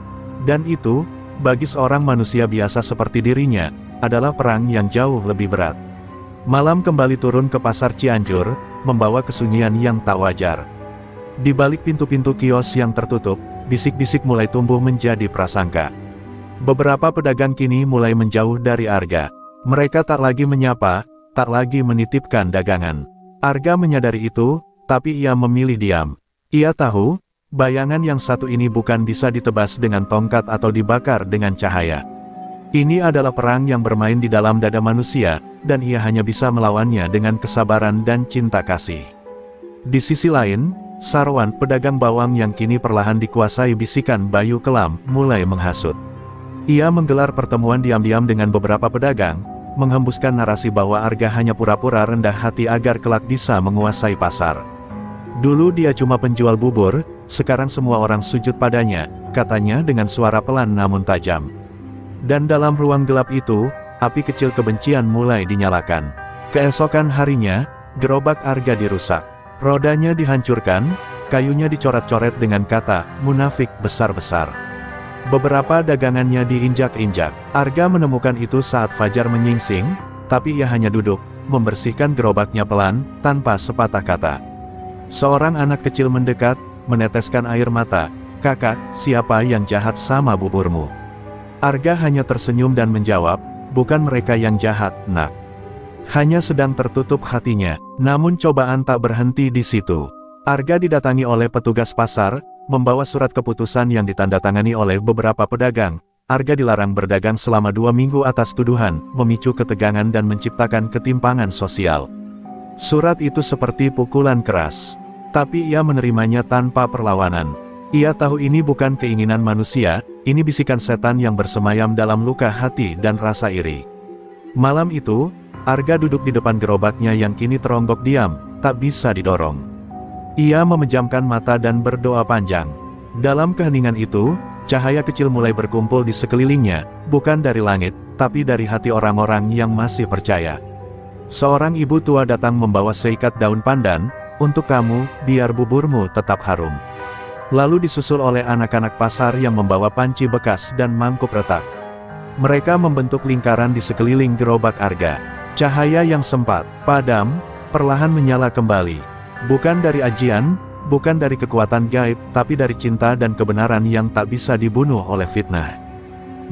Dan itu, bagi seorang manusia biasa seperti dirinya, adalah perang yang jauh lebih berat. Malam kembali turun ke pasar Cianjur, membawa kesunyian yang tak wajar. Di balik pintu-pintu kios yang tertutup, bisik-bisik mulai tumbuh menjadi prasangka. Beberapa pedagang kini mulai menjauh dari Arga. Mereka tak lagi menyapa, tak lagi menitipkan dagangan. Arga menyadari itu, tapi ia memilih diam. Ia tahu, bayangan yang satu ini bukan bisa ditebas dengan tongkat atau dibakar dengan cahaya. Ini adalah perang yang bermain di dalam dada manusia, dan ia hanya bisa melawannya dengan kesabaran dan cinta kasih. Di sisi lain, Sarwan, pedagang bawang yang kini perlahan dikuasai bisikan Bayu kelam, mulai menghasut. Ia menggelar pertemuan diam-diam dengan beberapa pedagang, menghembuskan narasi bahwa Arga hanya pura-pura rendah hati agar kelak bisa menguasai pasar. Dulu dia cuma penjual bubur, sekarang semua orang sujud padanya, katanya dengan suara pelan namun tajam. Dan dalam ruang gelap itu, api kecil kebencian mulai dinyalakan. Keesokan harinya, gerobak Arga dirusak. Rodanya dihancurkan, kayunya dicoret-coret dengan kata, munafik besar-besar. Beberapa dagangannya diinjak-injak. Arga menemukan itu saat fajar menyingsing, tapi ia hanya duduk, membersihkan gerobaknya pelan, tanpa sepatah kata. Seorang anak kecil mendekat, meneteskan air mata. Kakak, siapa yang jahat sama buburmu? Arga hanya tersenyum dan menjawab, bukan mereka yang jahat, nak. Hanya sedang tertutup hatinya, namun cobaan tak berhenti di situ. Arga didatangi oleh petugas pasar, membawa surat keputusan yang ditandatangani oleh beberapa pedagang. Arga dilarang berdagang selama 2 minggu atas tuduhan, memicu ketegangan dan menciptakan ketimpangan sosial. Surat itu seperti pukulan keras. Tapi ia menerimanya tanpa perlawanan. Ia tahu ini bukan keinginan manusia, ini bisikan setan yang bersemayam dalam luka hati dan rasa iri. Malam itu, Arga duduk di depan gerobaknya yang kini teronggok diam, tak bisa didorong. Ia memejamkan mata dan berdoa panjang. Dalam keheningan itu, cahaya kecil mulai berkumpul di sekelilingnya, bukan dari langit, tapi dari hati orang-orang yang masih percaya. Seorang ibu tua datang membawa seikat daun pandan, untuk kamu, biar buburmu tetap harum. Lalu disusul oleh anak-anak pasar yang membawa panci bekas dan mangkuk retak. Mereka membentuk lingkaran di sekeliling gerobak Arga. Cahaya yang sempat padam, perlahan menyala kembali. Bukan dari ajian, bukan dari kekuatan gaib, tapi dari cinta dan kebenaran yang tak bisa dibunuh oleh fitnah.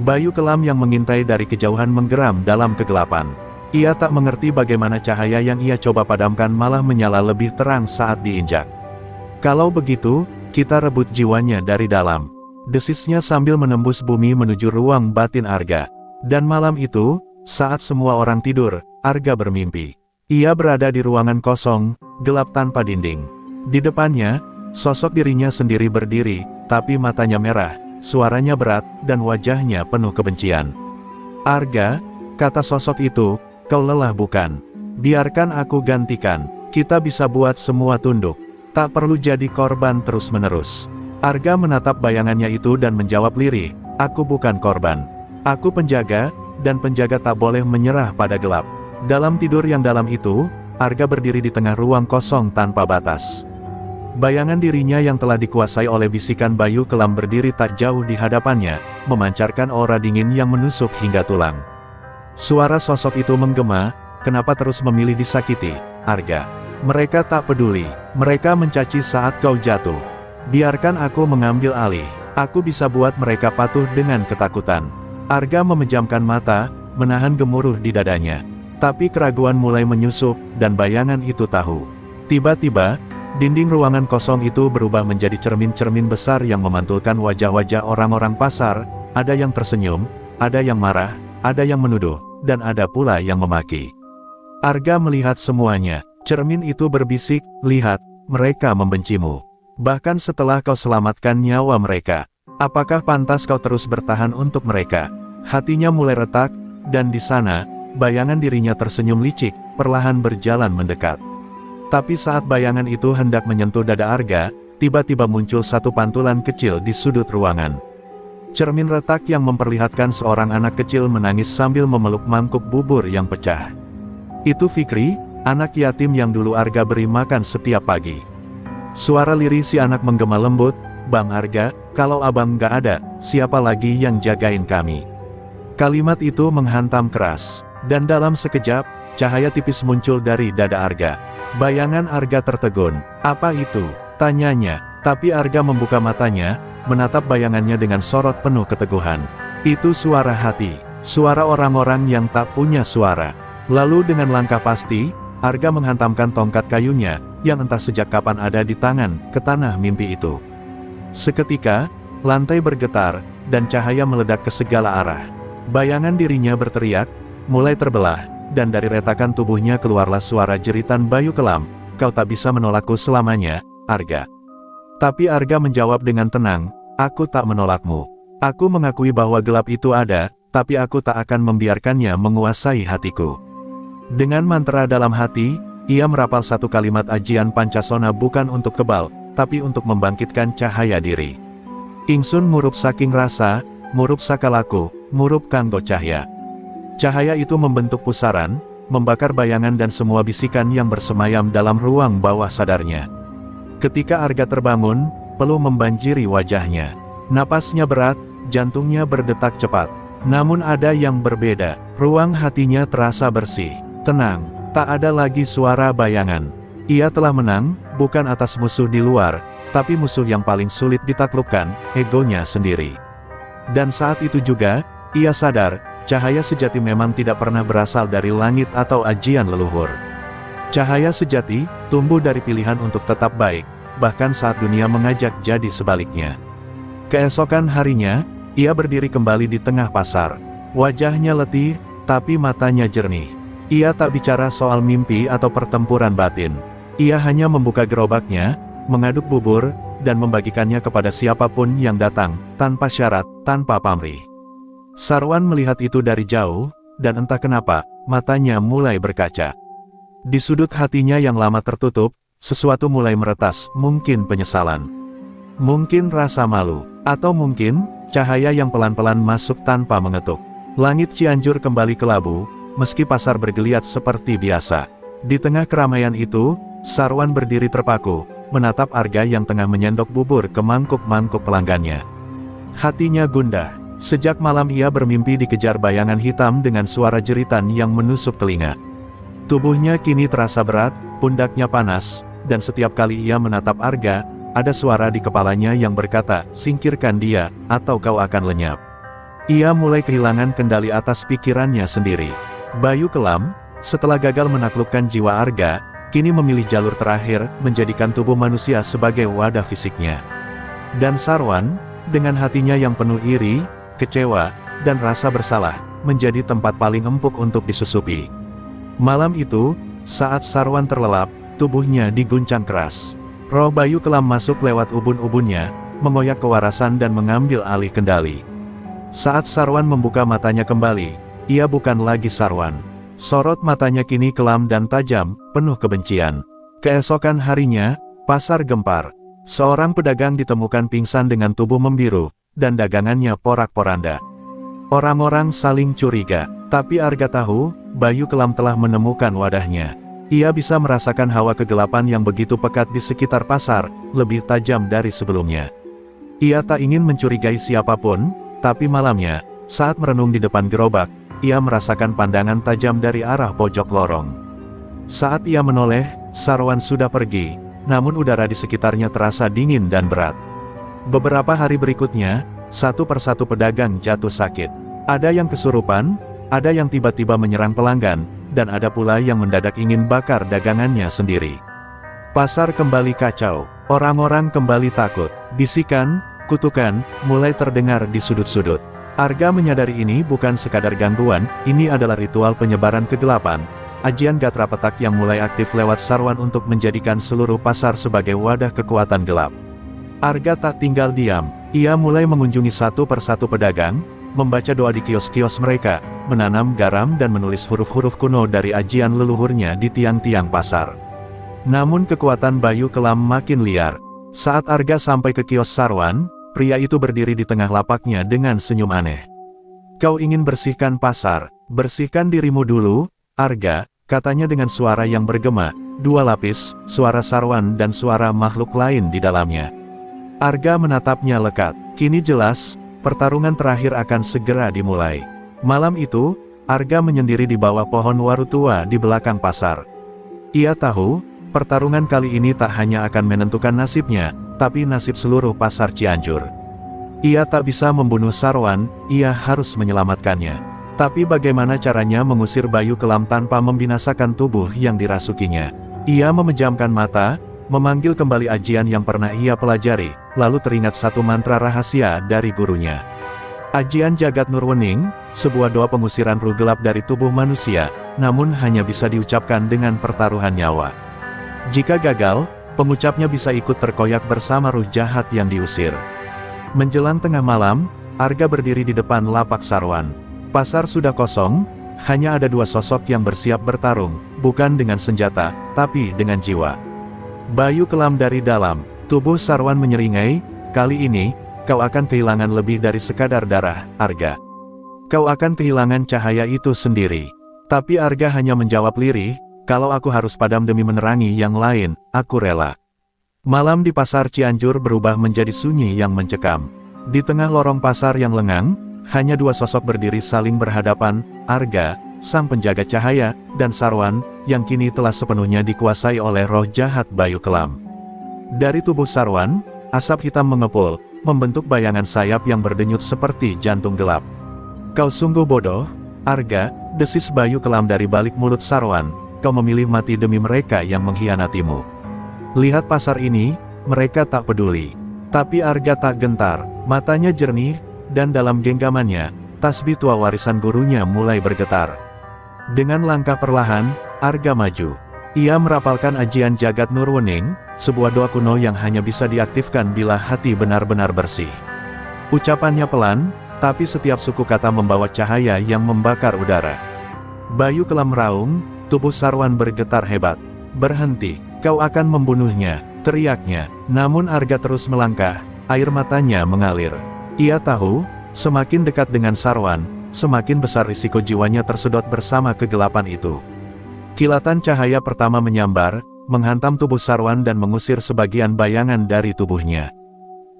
Bayu kelam yang mengintai dari kejauhan menggeram dalam kegelapan. Ia tak mengerti bagaimana cahaya yang ia coba padamkan malah menyala lebih terang saat diinjak. Kalau begitu, kita rebut jiwanya dari dalam. Desisnya sambil menembus bumi menuju ruang batin Arga. Dan malam itu, saat semua orang tidur, Arga bermimpi. Ia berada di ruangan kosong, gelap tanpa dinding. Di depannya, sosok dirinya sendiri berdiri, tapi matanya merah, suaranya berat, dan wajahnya penuh kebencian. Arga, kata sosok itu, kau lelah bukan? Biarkan aku gantikan, kita bisa buat semua tunduk. Tak perlu jadi korban terus-menerus. Arga menatap bayangannya itu dan menjawab lirih, aku bukan korban. Aku penjaga, dan penjaga tak boleh menyerah pada gelap. Dalam tidur yang dalam itu, Arga berdiri di tengah ruang kosong tanpa batas. Bayangan dirinya yang telah dikuasai oleh bisikan Bayu Kelam berdiri tak jauh di hadapannya, memancarkan aura dingin yang menusuk hingga tulang. Suara sosok itu menggema, kenapa terus memilih disakiti, Arga? Mereka tak peduli, mereka mencaci saat kau jatuh. Biarkan aku mengambil alih, aku bisa buat mereka patuh dengan ketakutan. Arga memejamkan mata, menahan gemuruh di dadanya. Tapi keraguan mulai menyusup, dan bayangan itu tahu. Tiba-tiba, dinding ruangan kosong itu berubah menjadi cermin-cermin besar yang memantulkan wajah-wajah orang-orang pasar, ada yang tersenyum, ada yang marah, ada yang menuduh, dan ada pula yang memaki. Arga melihat semuanya, cermin itu berbisik, lihat, mereka membencimu. Bahkan setelah kau selamatkan nyawa mereka, apakah pantas kau terus bertahan untuk mereka? Hatinya mulai retak, dan di sana, bayangan dirinya tersenyum licik, perlahan berjalan mendekat. Tapi saat bayangan itu hendak menyentuh dada Arga, tiba-tiba muncul satu pantulan kecil di sudut ruangan. Cermin retak yang memperlihatkan seorang anak kecil menangis sambil memeluk mangkuk bubur yang pecah. Itu Fikri, anak yatim yang dulu Arga beri makan setiap pagi. Suara lirih si anak menggema lembut, Bang Arga, kalau abang gak ada, siapa lagi yang jagain kami? Kalimat itu menghantam keras, dan dalam sekejap, cahaya tipis muncul dari dada Arga. Bayangan Arga tertegun. Apa itu? Tanyanya, tapi Arga membuka matanya, menatap bayangannya dengan sorot penuh keteguhan. Itu suara hati, suara orang-orang yang tak punya suara. Lalu dengan langkah pasti, Arga menghantamkan tongkat kayunya, yang entah sejak kapan ada di tangan, ke tanah mimpi itu. Seketika, lantai bergetar, dan cahaya meledak ke segala arah. Bayangan dirinya berteriak, mulai terbelah, dan dari retakan tubuhnya keluarlah suara jeritan Bayu Kelam, kau tak bisa menolakku selamanya, Arga. Tapi Arga menjawab dengan tenang, aku tak menolakmu. Aku mengakui bahwa gelap itu ada, tapi aku tak akan membiarkannya menguasai hatiku. Dengan mantra dalam hati, ia merapal satu kalimat ajian Pancasona bukan untuk kebal, tapi untuk membangkitkan cahaya diri. Ingsun murup saking rasa, murup sakalaku, murup kanggo cahya. Cahaya itu membentuk pusaran, membakar bayangan dan semua bisikan yang bersemayam dalam ruang bawah sadarnya. Ketika Arga terbangun, peluh membanjiri wajahnya. Napasnya berat, jantungnya berdetak cepat. Namun ada yang berbeda, ruang hatinya terasa bersih, tenang, tak ada lagi suara bayangan. Ia telah menang, bukan atas musuh di luar, tapi musuh yang paling sulit ditaklukkan, egonya sendiri. Dan saat itu juga, ia sadar, cahaya sejati memang tidak pernah berasal dari langit atau ajian leluhur. Cahaya sejati, tumbuh dari pilihan untuk tetap baik, bahkan saat dunia mengajak jadi sebaliknya. Keesokan harinya, ia berdiri kembali di tengah pasar. Wajahnya letih, tapi matanya jernih. Ia tak bicara soal mimpi atau pertempuran batin. Ia hanya membuka gerobaknya, mengaduk bubur, dan membagikannya kepada siapapun yang datang, tanpa syarat, tanpa pamrih. Sarwan melihat itu dari jauh, dan entah kenapa, matanya mulai berkaca. Di sudut hatinya yang lama tertutup, sesuatu mulai meretas, mungkin penyesalan. Mungkin rasa malu, atau mungkin, cahaya yang pelan-pelan masuk tanpa mengetuk. Langit Cianjur kembali kelabu, meski pasar bergeliat seperti biasa. Di tengah keramaian itu, Sarwan berdiri terpaku, menatap Arga yang tengah menyendok bubur ke mangkuk-mangkuk pelanggannya. Hatinya gundah. Sejak malam ia bermimpi dikejar bayangan hitam dengan suara jeritan yang menusuk telinga. Tubuhnya kini terasa berat, pundaknya panas, dan setiap kali ia menatap Arga, ada suara di kepalanya yang berkata, singkirkan dia, atau kau akan lenyap. Ia mulai kehilangan kendali atas pikirannya sendiri. Bayu Kelam, setelah gagal menaklukkan jiwa Arga, kini memilih jalur terakhir, menjadikan tubuh manusia sebagai wadah fisiknya. Dan Sarwan, dengan hatinya yang penuh iri, kecewa, dan rasa bersalah, menjadi tempat paling empuk untuk disusupi. Malam itu, saat Sarwan terlelap, tubuhnya diguncang keras. Roh Bayu Kelam masuk lewat ubun-ubunnya, mengoyak kewarasan dan mengambil alih kendali. Saat Sarwan membuka matanya kembali, ia bukan lagi Sarwan. Sorot matanya kini kelam dan tajam, penuh kebencian. Keesokan harinya, Pasar gempar. Seorang pedagang ditemukan pingsan dengan tubuh membiru, dan dagangannya porak-poranda. Orang-orang saling curiga, tapi Arga tahu, Bayu Kelam telah menemukan wadahnya. Ia bisa merasakan hawa kegelapan yang begitu pekat di sekitar pasar, lebih tajam dari sebelumnya. Ia tak ingin mencurigai siapapun, tapi malamnya, saat merenung di depan gerobak, ia merasakan pandangan tajam dari arah pojok lorong. Saat ia menoleh, Sarwan sudah pergi, namun udara di sekitarnya terasa dingin dan berat. Beberapa hari berikutnya, satu persatu pedagang jatuh sakit. Ada yang kesurupan, ada yang tiba-tiba menyerang pelanggan, dan ada pula yang mendadak ingin bakar dagangannya sendiri. Pasar kembali kacau, orang-orang kembali takut, bisikan, kutukan, mulai terdengar di sudut-sudut. Arga menyadari ini bukan sekadar gangguan, ini adalah ritual penyebaran kegelapan, ajian gatra petak yang mulai aktif lewat Sarwan untuk menjadikan seluruh pasar sebagai wadah kekuatan gelap. Arga tak tinggal diam, ia mulai mengunjungi satu persatu pedagang, membaca doa di kios-kios mereka, menanam garam dan menulis huruf-huruf kuno dari ajian leluhurnya di tiang-tiang pasar. Namun kekuatan Bayu Kelam makin liar. Saat Arga sampai ke kios Sarwan, pria itu berdiri di tengah lapaknya dengan senyum aneh. "Kau ingin bersihkan pasar, bersihkan dirimu dulu, Arga," katanya dengan suara yang bergema, dua lapis, suara Sarwan dan suara makhluk lain di dalamnya. Arga menatapnya lekat. Kini jelas, pertarungan terakhir akan segera dimulai. Malam itu, Arga menyendiri di bawah pohon waru tua di belakang pasar. Ia tahu, pertarungan kali ini tak hanya akan menentukan nasibnya, tapi nasib seluruh pasar Cianjur. Ia tak bisa membunuh Sarwan, ia harus menyelamatkannya. Tapi bagaimana caranya mengusir Bayu Kelam tanpa membinasakan tubuh yang dirasukinya? Ia memejamkan mata, memanggil kembali ajian yang pernah ia pelajari, lalu teringat satu mantra rahasia dari gurunya. Ajian Jagat Nurwening, sebuah doa pengusiran ruh gelap dari tubuh manusia, namun hanya bisa diucapkan dengan pertaruhan nyawa. Jika gagal, pengucapnya bisa ikut terkoyak bersama ruh jahat yang diusir. Menjelang tengah malam, Arga berdiri di depan lapak Sarwan. Pasar sudah kosong, hanya ada dua sosok yang bersiap bertarung, bukan dengan senjata, tapi dengan jiwa. Bayu Kelam dari dalam, tubuh Sarwan menyeringai, "Kali ini, kau akan kehilangan lebih dari sekadar darah, Arga. Kau akan kehilangan cahaya itu sendiri." Tapi Arga hanya menjawab lirih, "Kalau aku harus padam demi menerangi yang lain, aku rela." Malam di pasar Cianjur berubah menjadi sunyi yang mencekam. Di tengah lorong pasar yang lengang, hanya dua sosok berdiri saling berhadapan, Arga, sang penjaga cahaya, dan Sarwan, yang kini telah sepenuhnya dikuasai oleh roh jahat Bayu Kelam. Dari tubuh Sarwan, asap hitam mengepul, membentuk bayangan sayap yang berdenyut seperti jantung gelap. "Kau sungguh bodoh, Arga," desis Bayu Kelam dari balik mulut Sarwan, "kau memilih mati demi mereka yang mengkhianatimu. Lihat pasar ini, mereka tak peduli." Tapi Arga tak gentar, matanya jernih, dan dalam genggamannya, tasbih tua warisan gurunya mulai bergetar. Dengan langkah perlahan, Arga maju. Ia merapalkan ajian Jagat Nurwening, sebuah doa kuno yang hanya bisa diaktifkan bila hati benar-benar bersih. Ucapannya pelan, tapi setiap suku kata membawa cahaya yang membakar udara. Bayu Kelam meraung, tubuh Sarwan bergetar hebat. "Berhenti, kau akan membunuhnya," teriaknya. Namun Arga terus melangkah, air matanya mengalir. Ia tahu, semakin dekat dengan Sarwan, semakin besar risiko jiwanya tersedot bersama kegelapan itu. Kilatan cahaya pertama menyambar, menghantam tubuh Sarwan dan mengusir sebagian bayangan dari tubuhnya.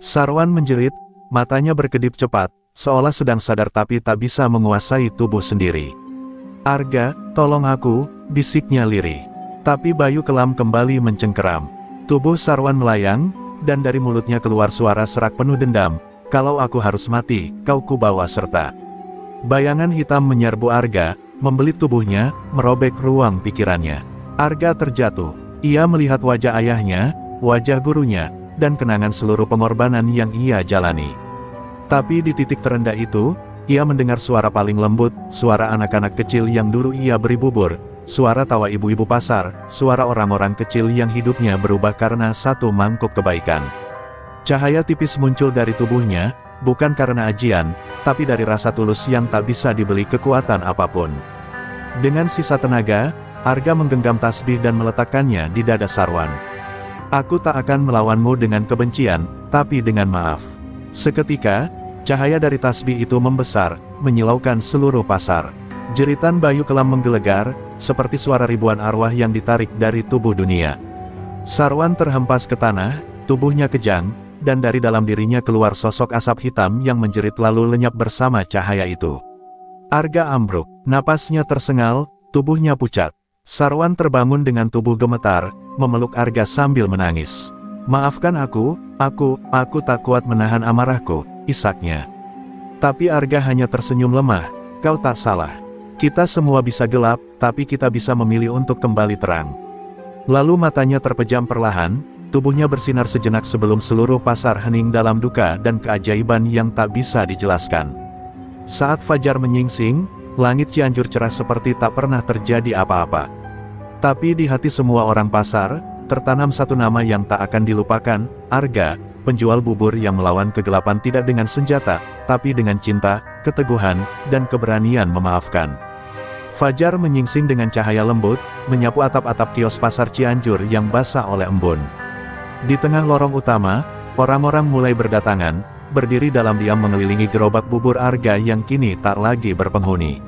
Sarwan menjerit, matanya berkedip cepat, seolah sedang sadar tapi tak bisa menguasai tubuh sendiri. "Arga, tolong aku," bisiknya lirih. Tapi Bayu Kelam kembali mencengkeram. Tubuh Sarwan melayang, dan dari mulutnya keluar suara serak penuh dendam, "Kalau aku harus mati, kau kubawa serta." Bayangan hitam menyerbu Arga, membelit tubuhnya, merobek ruang pikirannya. Arga terjatuh. Ia melihat wajah ayahnya, wajah gurunya, dan kenangan seluruh pengorbanan yang ia jalani. Tapi di titik terendah itu, ia mendengar suara paling lembut, suara anak-anak kecil yang dulu ia beri bubur, suara tawa ibu-ibu pasar, suara orang-orang kecil yang hidupnya berubah karena satu mangkuk kebaikan. Cahaya tipis muncul dari tubuhnya, bukan karena ajian, tapi dari rasa tulus yang tak bisa dibeli kekuatan apapun. Dengan sisa tenaga, Arga menggenggam tasbih dan meletakkannya di dada Sarwan. Aku tak akan melawanmu dengan kebencian, tapi dengan maaf. Seketika, cahaya dari tasbih itu membesar, menyilaukan seluruh pasar. Jeritan Bayu Kelam menggelegar, seperti suara ribuan arwah yang ditarik dari tubuh dunia. Sarwan terhempas ke tanah, tubuhnya kejang, dan dari dalam dirinya keluar sosok asap hitam yang menjerit lalu lenyap bersama cahaya itu. Arga ambruk, napasnya tersengal, tubuhnya pucat. Sarwan terbangun dengan tubuh gemetar, memeluk Arga sambil menangis. "Maafkan aku tak kuat menahan amarahku," isaknya. Tapi Arga hanya tersenyum lemah. "Kau tak salah. Kita semua bisa gelap, tapi kita bisa memilih untuk kembali terang." Lalu matanya terpejam perlahan, tubuhnya bersinar sejenak sebelum seluruh pasar hening dalam duka dan keajaiban yang tak bisa dijelaskan. Saat fajar menyingsing, langit Cianjur cerah seperti tak pernah terjadi apa-apa. Tapi di hati semua orang pasar, tertanam satu nama yang tak akan dilupakan, Arga, penjual bubur yang melawan kegelapan tidak dengan senjata, tapi dengan cinta, keteguhan, dan keberanian memaafkan. Fajar menyingsing dengan cahaya lembut, menyapu atap-atap kios pasar Cianjur yang basah oleh embun. Di tengah lorong utama, orang-orang mulai berdatangan, berdiri dalam diam mengelilingi gerobak bubur Arga yang kini tak lagi berpenghuni.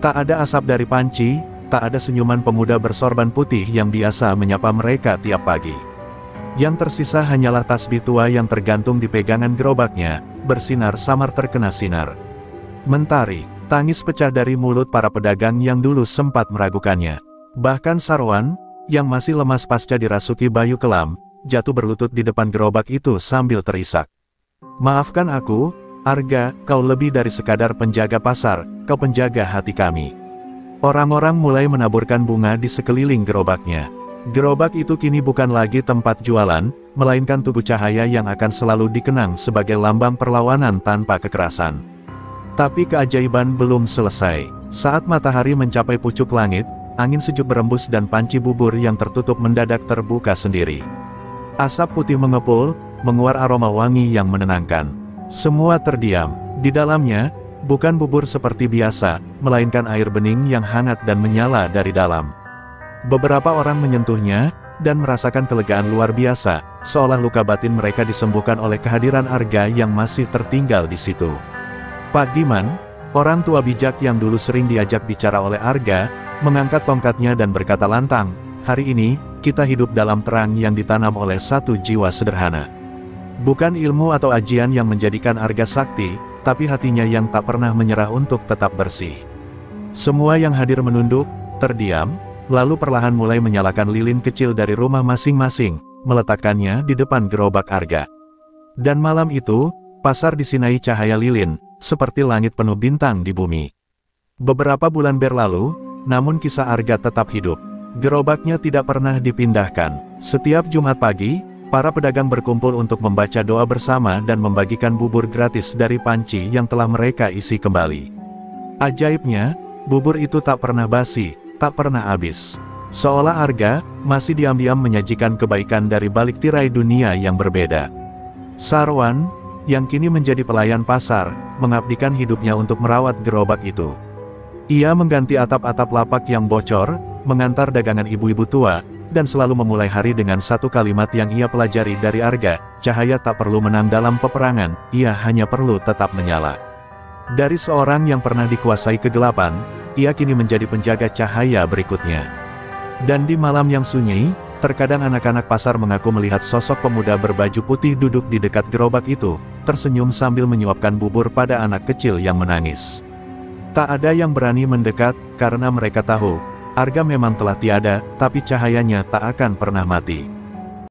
Tak ada asap dari panci, tak ada senyuman pemuda bersorban putih yang biasa menyapa mereka tiap pagi. Yang tersisa hanyalah tasbih tua yang tergantung di pegangan gerobaknya, bersinar samar terkena sinar mentari. Tangis pecah dari mulut para pedagang yang dulu sempat meragukannya. Bahkan Sarwan, yang masih lemas pasca dirasuki Bayu Kelam, jatuh berlutut di depan gerobak itu sambil terisak. "Maafkan aku, Arga, kau lebih dari sekadar penjaga pasar, kau penjaga hati kami." Orang-orang mulai menaburkan bunga di sekeliling gerobaknya. Gerobak itu kini bukan lagi tempat jualan, melainkan tugu cahaya yang akan selalu dikenang sebagai lambang perlawanan tanpa kekerasan. Tapi keajaiban belum selesai. Saat matahari mencapai pucuk langit, angin sejuk berembus dan panci bubur yang tertutup mendadak terbuka sendiri. Asap putih mengepul, menguar aroma wangi yang menenangkan. Semua terdiam. Di dalamnya, bukan bubur seperti biasa, melainkan air bening yang hangat dan menyala dari dalam. Beberapa orang menyentuhnya, dan merasakan kelegaan luar biasa, seolah luka batin mereka disembuhkan oleh kehadiran Arga yang masih tertinggal di situ. Pak Diman, orang tua bijak yang dulu sering diajak bicara oleh Arga, mengangkat tongkatnya dan berkata lantang, "Hari ini, kita hidup dalam terang yang ditanam oleh satu jiwa sederhana. Bukan ilmu atau ajian yang menjadikan Arga sakti, tapi hatinya yang tak pernah menyerah untuk tetap bersih." Semua yang hadir menunduk, terdiam, lalu perlahan mulai menyalakan lilin kecil dari rumah masing-masing, meletakkannya di depan gerobak Arga. Dan malam itu, pasar disinai cahaya lilin, seperti langit penuh bintang di bumi. Beberapa bulan berlalu, namun kisah Arga tetap hidup. Gerobaknya tidak pernah dipindahkan. Setiap Jumat pagi, para pedagang berkumpul untuk membaca doa bersama dan membagikan bubur gratis dari panci yang telah mereka isi kembali. Ajaibnya, bubur itu tak pernah basi, tak pernah habis. Seolah Arga masih diam-diam menyajikan kebaikan dari balik tirai dunia yang berbeda. Sarwan, yang kini menjadi pelayan pasar, mengabdikan hidupnya untuk merawat gerobak itu. Ia mengganti atap-atap lapak yang bocor, mengantar dagangan ibu-ibu tua, dan selalu memulai hari dengan satu kalimat yang ia pelajari dari Arga, "Cahaya tak perlu menang dalam peperangan, ia hanya perlu tetap menyala." Dari seorang yang pernah dikuasai kegelapan, ia kini menjadi penjaga cahaya berikutnya. Dan di malam yang sunyi, terkadang anak-anak pasar mengaku melihat sosok pemuda berbaju putih duduk di dekat gerobak itu, tersenyum sambil menyuapkan bubur pada anak kecil yang menangis. Tak ada yang berani mendekat, karena mereka tahu, Arga memang telah tiada, tapi cahayanya tak akan pernah mati.